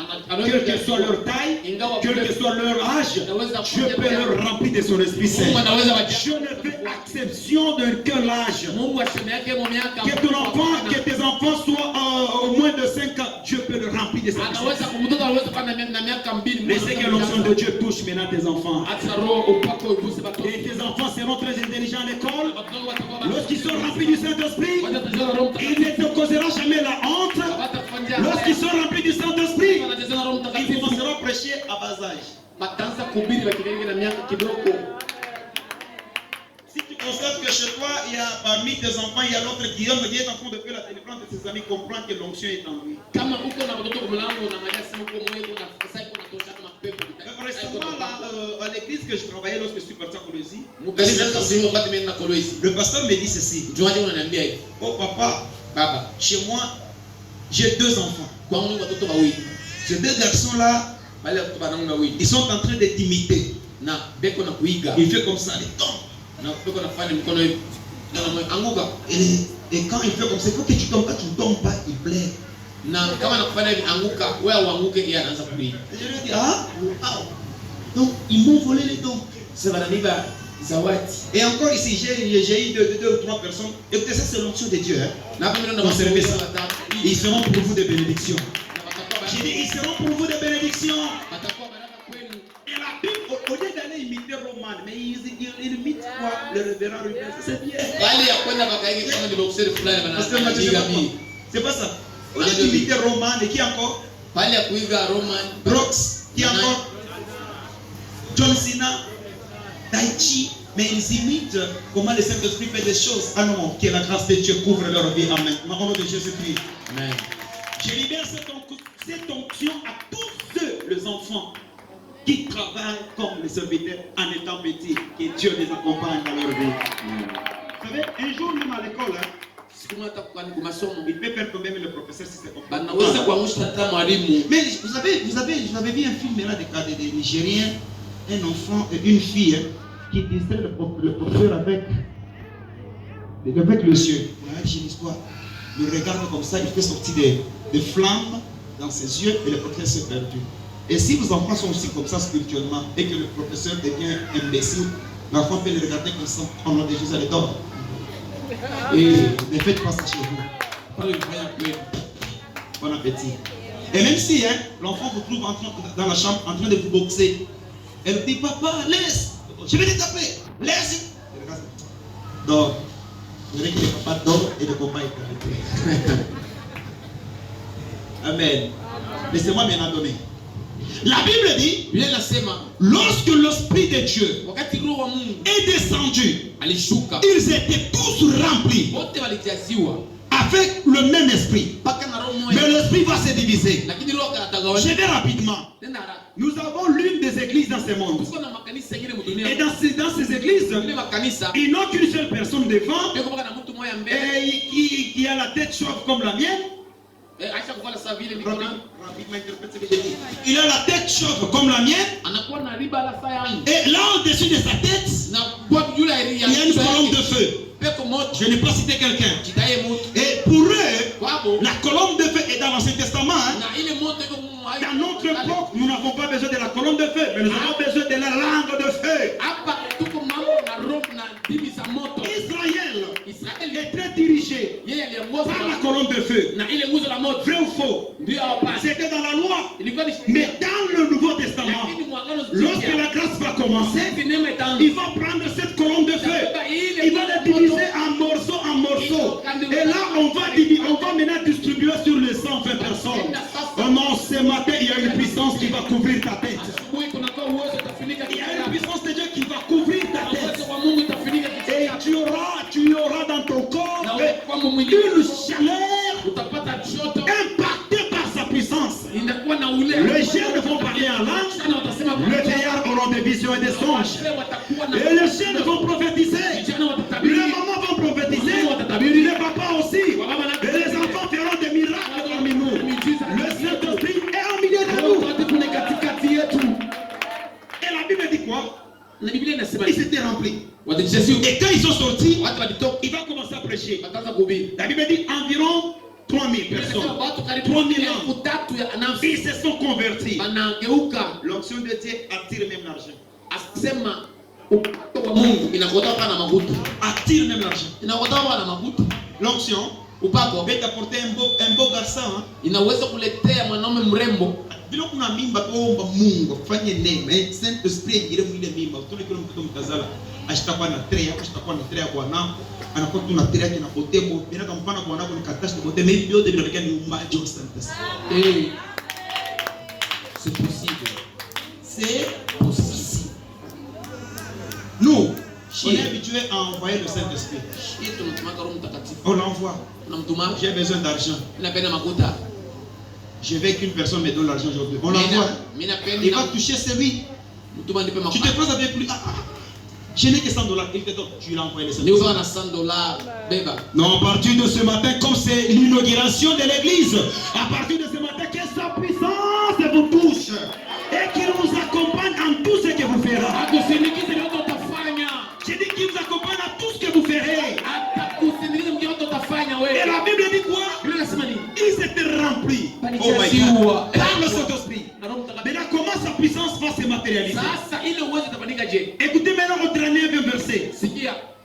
Quelle que soit leur taille, quel que soit leur âge, Dieu peut leur remplir de son Esprit Saint. Mungu anaweza Je ne fais exception de quel âge. Mungu aseme yake mo miaka Que ton enfant, que tes enfants soient au moins de 5 ans, Dieu peut le remplir de son Esprit anaweza Saint. kumtoto anaweza kuwa na miaka 2. Laissez que l'onction de Dieu touche maintenant tes enfants. Acha roho upako uguse watoto. Et tes enfants seront très intelligents à l'école. Watoto watakuwa Lorsqu'ils sont remplis du Saint-Esprit, watajua roho il mtakatifu. ne te causera jamais la honte. Watakufanyia Lorsqu'ils sont remplis du Saint-Esprit, wanajua roho ils mtakatifu. commenceront à prêcher à bas âge. Wataanza kuhubiri wakiwa na miaka kidogo. Si tu constates que chez toi, il y a parmi tes enfants, il y a l'autre Guillaume qui est en train de faire la téléphone de ses amis, comprend que l'onction est en lui. Kama uko na watoto kumlango na maana simu kwa moyo na sasa iko natosha kama pepo. Mais récemment, là, à l'église que je travaillais lorsque je suis parti en Colosie, Mkanisa sasa sio wakati mimi na Kolwezi. le pasteur me dit ceci. Mchungaji ananiambia hivi. Oh papa, Baba, chez moi, j'ai 2 enfants. kwangu ni watoto wawili. Ces 2 garçons-là, Wale watoto wanangu wawili. ils sont en train de t'imiter. Na beko na kuiga. Il fait comme ça, les tombes. Na beko na fanya mkono hivi. Na anguka. Et quand il fait comme ça, il faut que tu tombes. Quand tu ne tombes pas, il plaît. Na kama nakufanya hivi anguka, wewe uanguke yeye anaanza kulia. Et je lui dis, ah, wow. Donc, ils m'ont volé les dons. Sasa wananiba zawadi. Et encore ici, j'ai eu deux ou trois personnes. Écoutez, ça c'est l'onction de Dieu. Hein. Conservez ça. Ils seront pour vous des bénédictions. J'ai dit, ils seront pour vous des bénédictions. Et la Bible, au lieu d'aller imiter Roman, mais ils imitent quoi? Le révérend Ruben, c'est bien. C'est pas ça. Au lieu d'imiter Roman, et qui encore? Brooks, qui encore? John Cena, Daichi, mais ils imitent comment le Saint-Esprit fait des choses. Ah non, que la grâce de Dieu couvre leur vie. Amen. Au nom de Jésus-Christ. Amen. Je libère cette onction à tous ceux, les enfants, qui travaillent comme les serviteurs en étant petits. Que Dieu les accompagne dans leur vie. Vous savez, un jour même à l'école, il peut faire quand même le professeur si c'est comme mais vous avez vu un film là des Nigériens, un enfant et une fille qui distrait le professeur avec les yeux. J'ai l'histoire. Il regarde comme ça, il fait sortir des flammes dans ses yeux et le professeur s'est perdu. Et si vos enfants sont aussi comme ça spirituellement et que le professeur devient imbécile, l'enfant peut le regarder comme ça, en nom de Jésus, elle dort. Et ne faites pas ça chez vous. Bon appétit. Et même si l'enfant vous trouve dans la chambre en train de vous boxer, elle dit, papa, laisse, je vais te taper, laisse. Dors. Vous verrez que le papa dort et le papa est arrêté. Amen. Laissez-moi bien adonner. La Bible dit, lorsque l'Esprit de Dieu est descendu, ils étaient tous remplis avec le même esprit. Mais l'esprit va se diviser. Je vais rapidement. Nous avons l'une des églises dans ce monde. Et dans ces églises, ils n'ont qu'une seule personne devant et qui a la tête chauve comme la mienne. Il a la tête chauve comme la mienne. Et là au-dessus de sa tête, il y a une colonne de feu. Je n'ai pas cité quelqu'un. Et pour eux, la colonne de feu est dans l'Ancien Testament. Dans notre époque, nous n'avons pas besoin de la colonne de feu, mais nous avons besoin de la langue de feu. Israël est très dirigé par la colonne de feu. Vrai ou faux? C'était dans la loi. Mais dans le Nouveau Testament, lorsque la grâce va commencer, il va prendre cette colonne de feu. Il va la diviser en morceaux. Et là, on va maintenant distribuer sur les 120 personnes. Oh non, ce matin, il y a une puissance qui va couvrir ta tête. Il y a une puissance de Dieu qui va couvrir ta tête. Et tu auras dans ton corps une chaleur impactée par sa puissance. Les chiens vont parler en langue. Les vieillards auront des visions et des songes. Et les chiens vont prophétiser. Les mamans vont prophétiser. Les papas aussi. Et les enfants feront des miracles parmi nous. Le Saint-Esprit est au milieu de nous. Et la Bible dit quoi? Ils s'étaient remplis. Et quand ils sont sortis, il va commencer à prêcher. La Bible dit environ 3000 personnes. 3000 ans. Ils se sont convertis. L'onction de Dieu attire même l'argent. Attire même l'argent. L'onction peut t'apporter un beau garçon. Inaweza kuletea mwanaume mrembo. Bila kuna mimba kuomba Mungu fanye neema. Saint Esprit ngire mwile mimba. Tuna kile mtoto mtazala. Ashitakuwa na trea bwana. Anakuwa tuna trea yake na potemo. Bila kampana bwana wako nikatashi pote mais vyote vinaelekea ni umbaji wa Saint Esprit. C'est possible. C'est possible. Nous, on est habitué à envoyer le Saint-Esprit. On l'envoie. J'ai besoin d'argent. Je veux qu'une personne me donne l'argent aujourd'hui. On l'envoie. Il va toucher celui. Tu te poses avec lui. Je n'ai que $100. Il te donne. Tu lui as envoyé les $100. Non, à partir de ce matin, comme c'est l'inauguration de l'église, à partir de ce matin, que sa puissance vous touche et qu'il vous accompagne en tout ce que vous ferez. J'ai dit qu'il vous accompagne à tout ce que vous ferez. Et la Bible dit quoi? Ils étaient remplis. Oh my God. Par le Saint-Esprit. Maintenant, comment sa puissance va se matérialiser? Écoutez maintenant au dernier verset.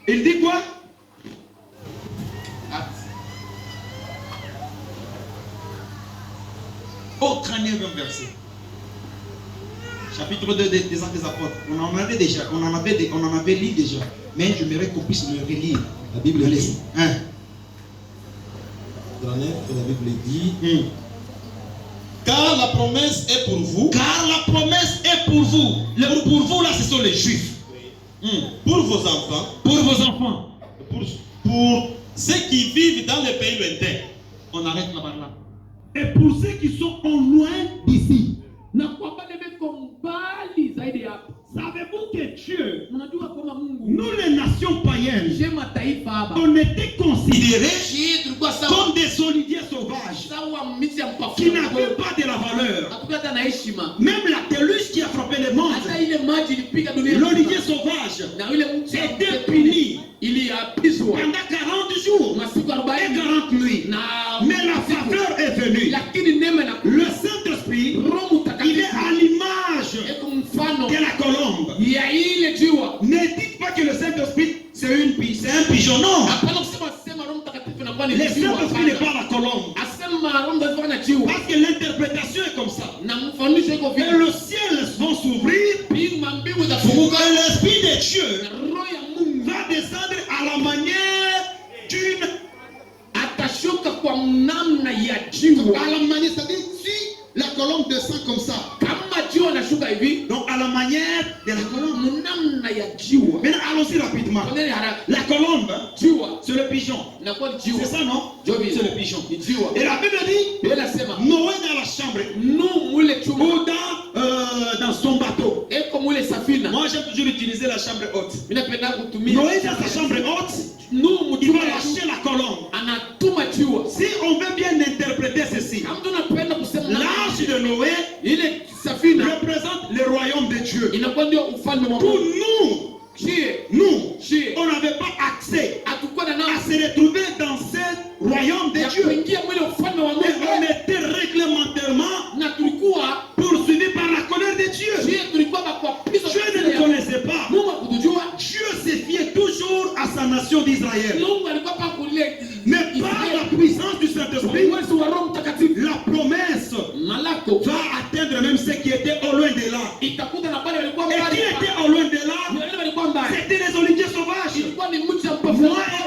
Il dit quoi? Au 39e verset. Chapitre 2 des Actes des Apôtres. On en avait lu déjà. Mais j'aimerais qu'on puisse le relire. La Bible dit. Hein? Dans la Bible dit. Car la promesse est pour vous. Car la promesse est pour vous. Pour vous là, ce sont les Juifs. Pour vos enfants. Pour vos enfants. Pour ceux qui vivent dans les pays lointains. On arrête là-bas là. Et pour ceux qui sont au loin d'ici. Savez-vous que Dieu, nous les nations païennes, on était considérés comme des oliviers sauvages qui n'avaient pas de la valeur. Même la déluge qui a frappé le monde, l'olivier sauvage était puni pendant 40 jours et 40 nuits. Mais la faveur est venue. Le Saint-Esprit, il est à l'image de la colombe. Ne dites pas que le Saint-Esprit c'est un pigeon, non. Le Saint-Esprit n'est pas la colombe. Parce que l'interprétation est comme ça. Et le ciel va s'ouvrir. Et l'Esprit de Dieu va descendre à la manière d'une à la manière, c'est-à-dire si la colombe descend comme ça. Donc à la manière de la colombe. Maintenant allons-y rapidement. La colombe, c'est le pigeon. C'est ça, non? C'est le pigeon. Et la Bible dit Noé dans la chambre ou dans son bateau. Moi j'aime toujours utiliser la chambre haute. Noé dans sa chambre haute, il va lâcher la colombe. Si on veut bien interpréter ceci, l'âge de Noé représente le royaume de Dieu. Pour nous, on n'avait pas accès à se retrouver dans ce royaume de Dieu. Mais on était réglementairement poursuivi par la colère de Dieu. Dieu ne le connaissait pas. Dieu se fiait toujours à sa nation d'Israël. Mais par la puissance du Saint-Esprit, la promesse va atteindre même ceux qui étaient au loin de là. Et qui étaient au loin de là, c'était les oliviers sauvages. Moi et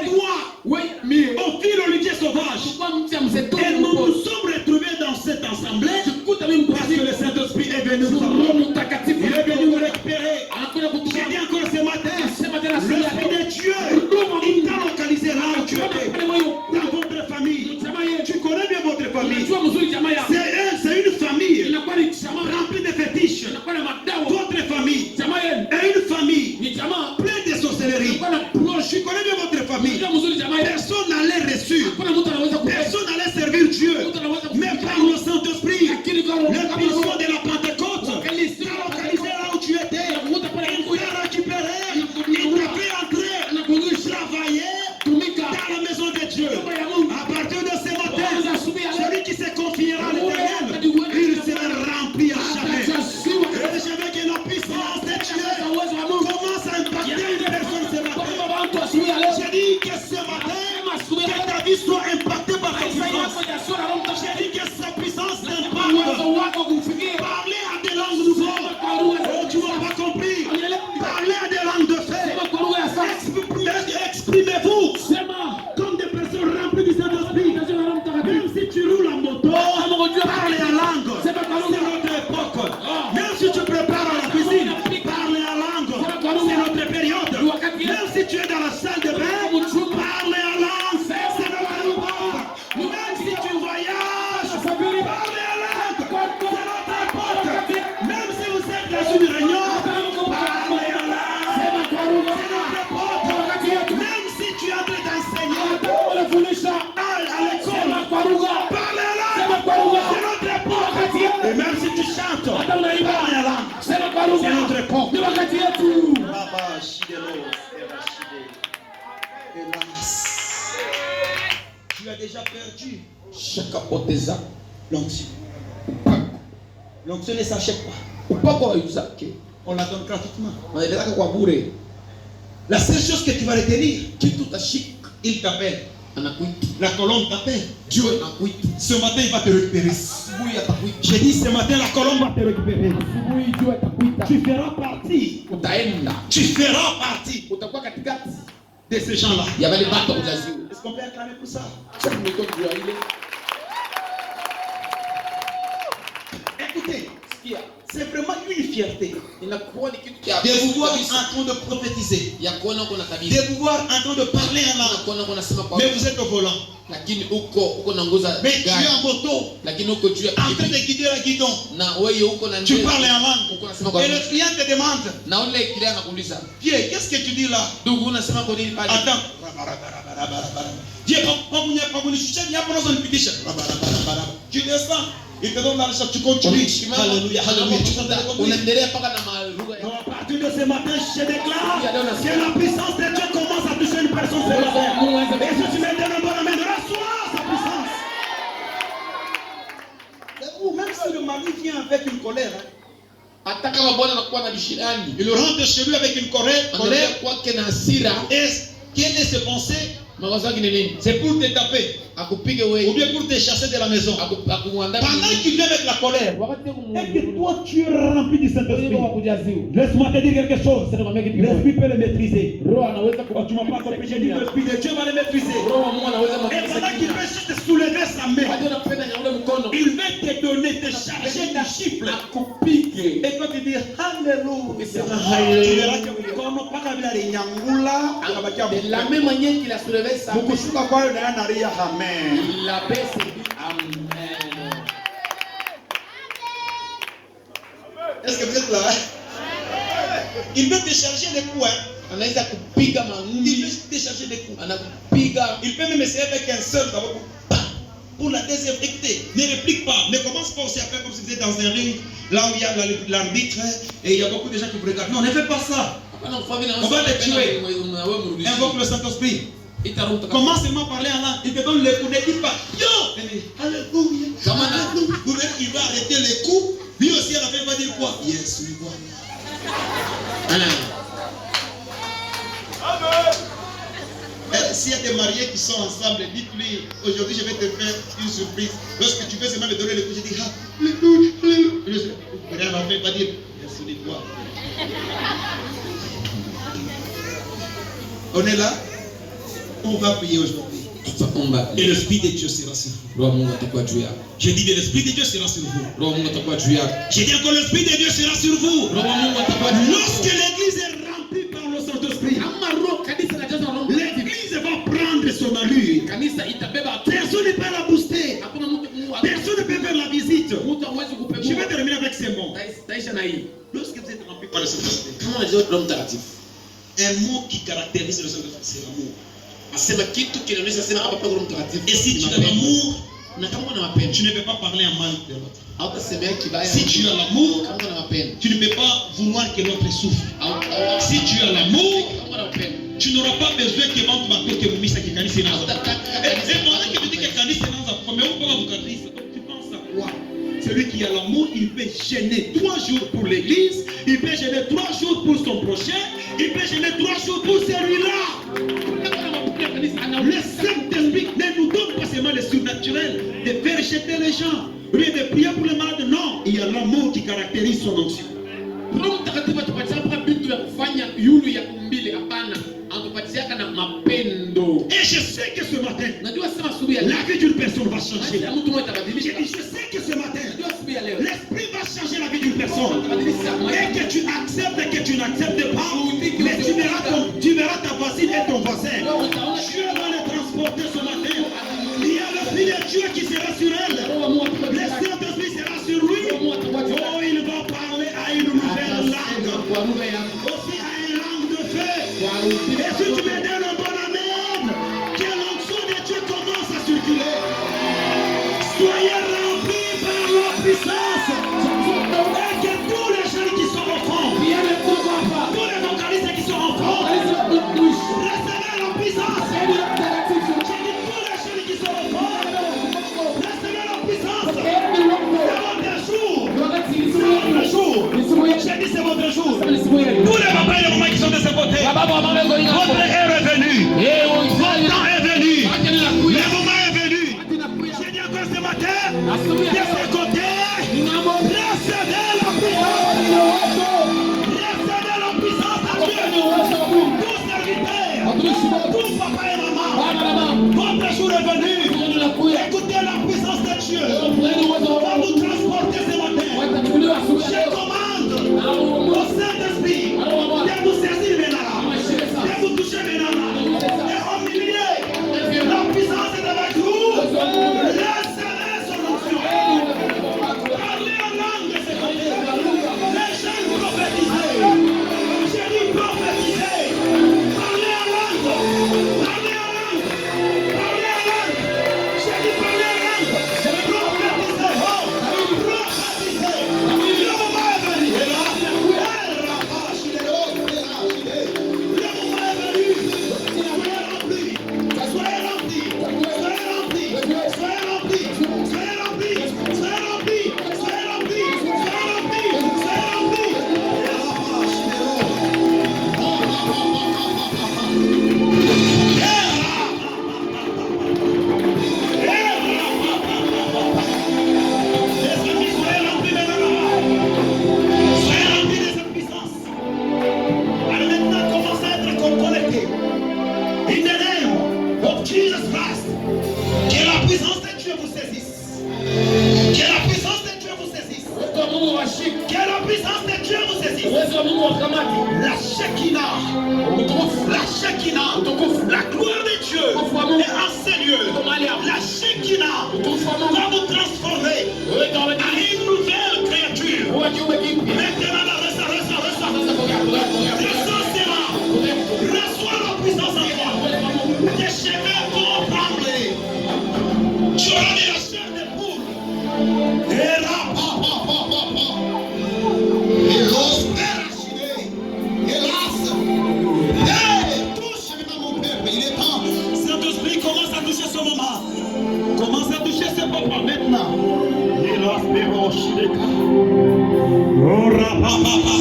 toi, on vit l'olivier sauvage. Et nous nous sommes retrouvés dans cette assemblée parce que le Saint-Esprit est venu nous avoir. Il est venu nous récupérer. J'ai dit encore ce matin, l'Esprit de Dieu, il t'a localisé là où tu étais. Dans votre famille. Tu connais bien votre famille. C'est une famille remplie de fétiches. Votre famille est une famille pleine de sorcellerie. Je connais bien votre famille. Personne n'allait reçu. Personne n'allait servir Dieu. Mais par le Saint-Esprit, le puissant de la Pentecôte t'a localisé là où tu étais. Il t'a récupéré. Il t'a fait entrer, travailler dans la maison de Dieu. À partir de ce matin, celui qui se confiera à l'Éternel, il sera rempli à jamais. Et je veux que la puissance de Dieu commence à impacter une personne ce matin. J'ai dit que ce matin, que ta vie soit impactée par sa puissance. J'ai dit que sa puissance t'impacte. Parlez à des langues nouvelles. Oh, tu n'as pas compris. Parlez à des langues de feu. Exprimez-vous comme des personnes remplies du Saint-Esprit. Même si tu roules en moto, parlez en langue. C'est notre époque. Même si tu prépares à la cuisine, parlez en langue. C'est notre période. Même si tu es dans la salle de bain, parlez en langue. C'est notre époque. Même si tu voyages, parlez en langue. C'est notre époque. Même si vous êtes dans une réunion, parlez en langue. C'est notre époque. Même si tu es en train d'enseigner à l'école, parlez en langue. C'est notre époque. Et même si tu chantes, parlez en langue. C'est notre époque. Tu as déjà perdu l'onction. L'onction ne s'achète pas. On la donne gratuitement. La seule chose que tu vas retenir, kitu utashika, il t'appelle. anakuita. La colombe t'appelle. Dieu anakuita. Ce matin, il va te récupérer. Asubuhi atakuita. J'ai dit ce matin, la colombe va te récupérer. Asubuhi Dieu atakuita. Tu feras partie. Utaenda. Tu feras partie Utakuwa katikati de ces gens-là. ya wale watu wakujaziwa. Est-ce qu'on peut acclamer pour ça? Sasa tumekuwa juu ya ile. Écoutez, Sikia. c'est vraiment une fierté Inakuwa ni kitu cha de vous voir kabisa. en train de prophétiser, Ya kuona uko na de tabia. vous voir en train de parler en Na langue. kuona uko nasema kwa Mais vous êtes au volant. lakini uko naongoza Mais tu es gari. en moto, Lakini uko juu ya en train de pikipiki. guider la guidon. Na wewe uko na Tu njia. parles en langue. Uko nasema kwa Et le client te demande, na ule kile anakuuliza. Pierre, qu'est-ce que tu dis là? Ndugu unasema kwa nini pale? Attends. Dieu, tu descends, il te donne l'argent, tu continues. Alléluia, alléluia. Unaendelea mpaka na malugha ya À partir de ce matin, je déclare que la puissance de Dieu commence à toucher une personne ce matin. Et si tu mets dans bonne main, reçois sa puissance. Ou même si le mari vient avec une colère, hata kama bwana anakuwa na bishirani, il rentre chez lui avec une colère. anaenda kwake na hasira. Et quelle est ses pensées? Mawazo yake ni nini? C'est pour te taper Akupige ou wewe, bien pour te chasser de la maison. akuandaa. Pendant qu'il vient avec la colère, Wakati et que toi tu es rempli du Saint-Esprit, laisse-moi te dire quelque chose. L'Esprit peut le maîtriser. Oh, tu m'as pas compris, j'ai dit que l'Esprit de Dieu va le maîtriser. Et pendant qu'il veut juste te soulever sa main, il va te donner, te charger du chiffre. Et toi tu dis Alléluia. Tu verras que mkono paka bila linyangula akabakia de la même manière qu'il a soulevé sa main, mkushuka kwayo na anaria amen. il a baissé. Amen. Est-ce que vous êtes là? Il veut décharger les coups. Anaweza kupiga Il mangumi, veut décharger les coups. anakupiga. Il peut même essayer avec un seul d'abord pour la désinfecter. Ne réplique pas. Ne commence pas aussi à faire comme si vous êtes dans un ring, là où il y a l'arbitre et il y a beaucoup de gens qui vous regardent. Non, ne fais pas ça. On va les tuer. Invoque le Saint-Esprit. Commence seulement à parler en langue. Il te donne les coups. Ne dis pas yo. Alléluia. Alléluia. Il va arrêter les coups. Lui aussi, à la fin, il va dire quoi? Yes, oui, quoi. S'il y a des mariés qui sont ensemble, dites-lui, aujourd'hui je vais te faire une surprise. Lorsque tu veux seulement me donner le coup, je dis, alléluia, alléluia. Rien à la fin, il va dire, yes, oui, quoi. On est là? On va prier aujourd'hui. Et l'Esprit de Dieu sera sur vous. J'ai dit, l'Esprit de Dieu sera sur vous. J'ai dit encore, l'Esprit de Dieu sera sur vous. Lorsque l'Église est remplie par le Saint-Esprit, l'Église va prendre son allure. Personne ne peut la booster. Personne ne peut faire la visite. Je vais terminer avec ces mots. Lorsque vous êtes rempli par le Saint-Esprit, un mot qui caractérise le Saint-Esprit, c'est l'amour. Et si tu as l'amour, tu ne peux pas parler en mal de l'autre. Si tu as l'amour, tu ne peux pas vouloir que l'autre souffre. Si tu as l'amour, tu n'auras pas besoin que l'autre m'appelle que vous misse à quelqu'un. Et pendant que tu dis que quelqu'un c'est dans un premier tu penses à quoi? Celui qui a l'amour, il peut gêner 3 jours pour l'église, il peut gêner 3 jours pour son prochain, il peut gêner 3 jours pour celui-là. Le Saint-Esprit ne nous donne pas seulement le surnaturel de faire jeter les gens, rien de prier pour les malades. Non, il y a l'amour qui caractérise son onction. Et je sais que ce matin, la vie d'une personne va changer. Je sais que ce matin, l'Esprit va changer la vie d'une personne. Et que tu acceptes et que tu n'acceptes pas, mais tu verras ta voisine et ton voisin. Dieu va les transporter ce matin. Il y a le Fils de Dieu qui sera sur elle. Le Saint-Esprit sera sur lui. Oh, il va parler à une nouvelle langue. Aussi à une langue de feu. Et si tu me donnes un bon amen, que l'onction de Dieu commence à circuler. Soyez remplis par la puissance. Et que tous les gens qui sont au fond, tous les vocalistes qui sont au fond, recevez la puissance. J'ai dit tous les gens qui sont au fond, recevez la puissance. C'est votre jour. J'ai dit c'est votre jour. Tous les papas et les mamans qui sont de ce côté. Tout papa et maman, votre jour est venu. Écoutez la puissance de Dieu. Va vous transporter ce matin. Je commande au Saint-Esprit de vous saisir maintenant, de vous toucher maintenant, de humilier. La puissance est avec vous. Laissez-les son onction. Parlez en langue, c'est comme ça. Les jeunes prophétisés. J'ai dit prophétiser. Parlez en langue. Parlez en langue. Parlez en langue. J'ai dit parler en langue. Prophétiser. Prophétiser. Le moment est venu. Le moment est venu. Soyez remplis. Soyez remplis. Soyez remplis. Soyez remplis. Soyez remplis. Soyez remplis. Soyez remplis. Soyez remplis. Les amis, soyez remplis maintenant. Soyez remplis de cette puissance. Alors maintenant, commencez à être connectés. In the name of Jesus Christ. Que la puissance de Dieu vous saisisse. Que la puissance de Dieu vous saisisse. Que la puissance de Dieu vous saisisse. La Shekinah. La Shekinah. La gloire de Dieu est en ce lieu. La Shekinah va vous transformer en une nouvelle créature. Maintenant, reçois la puissance en toi. Tes cheveux vont trembler. Tu auras de la chair de poule. Et là, et l'os pérachidé. Hélas. Hey, touche maintenant mon père. Il est temps. Saint-Esprit commence à toucher ce moment. Commence à toucher ce papa maintenant. Et l'os pérachidé. Oh, rapapapa.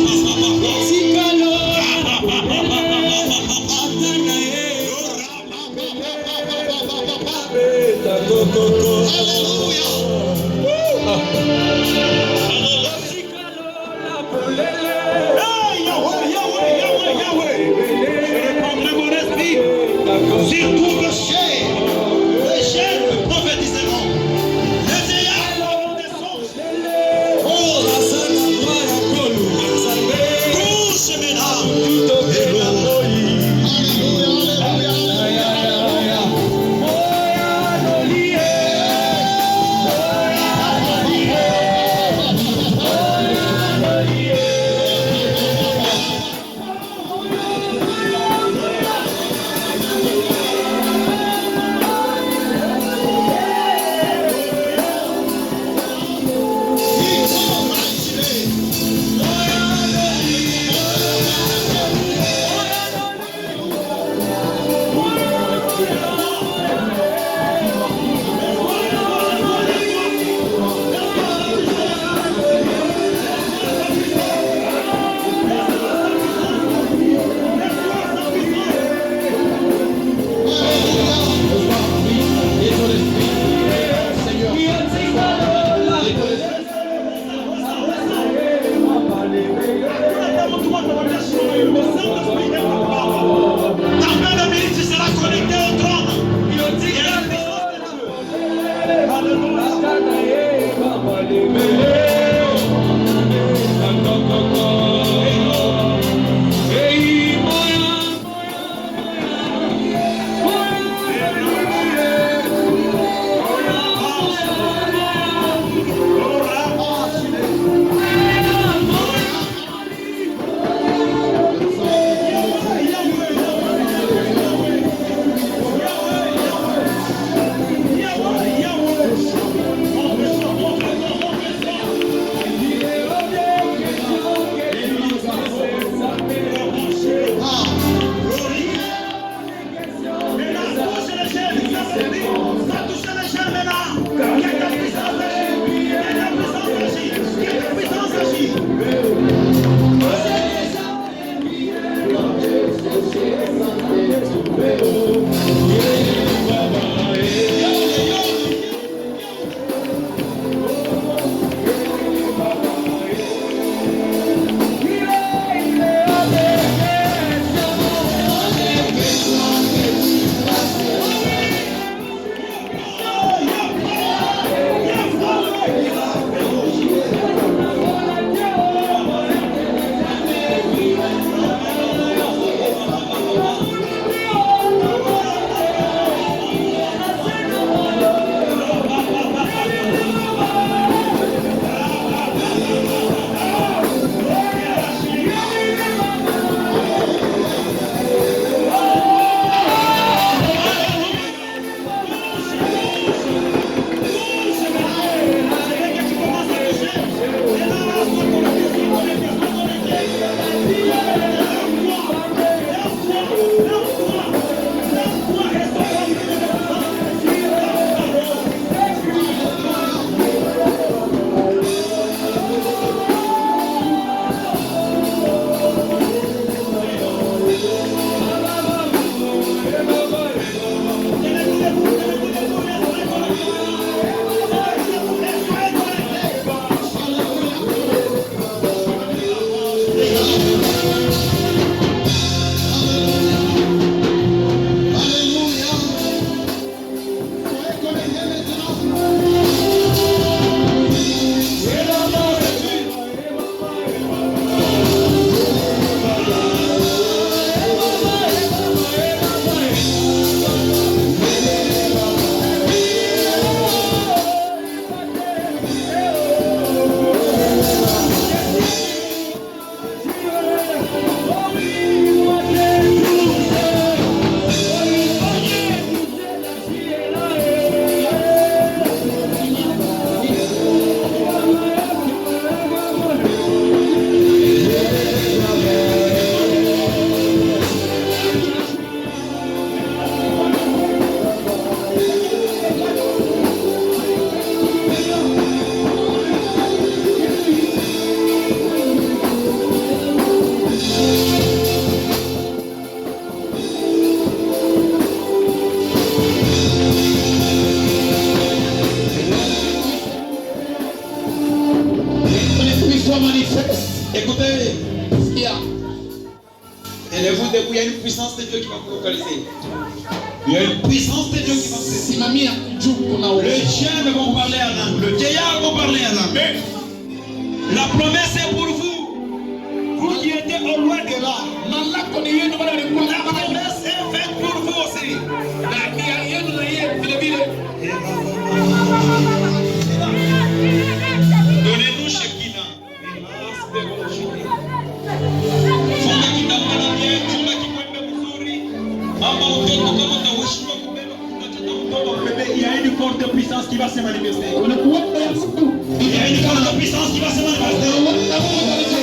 Sur tout le chien, les chiens prophétiseront. Les vieillards des songes. Oh, la salle, touche maintenant. focaliser. Il y a une puissance de Dieu qui va se simamia juu kuna Les chiens vont parler en langue. Le vieillard vont parler en langue. La promesse est pour vous. Vous qui étiez au loin de là. La promesse est faite pour vous aussi. Donnez-nous Shekinah. Funga kitabu na bien, chunga kikwembe mzuri. Mama utoto kama utaheshimiwa kubeba kutoka mtoto bébé, il y a une forte puissance qui va se manifester. Il y a une forte puissance qui va se manifester.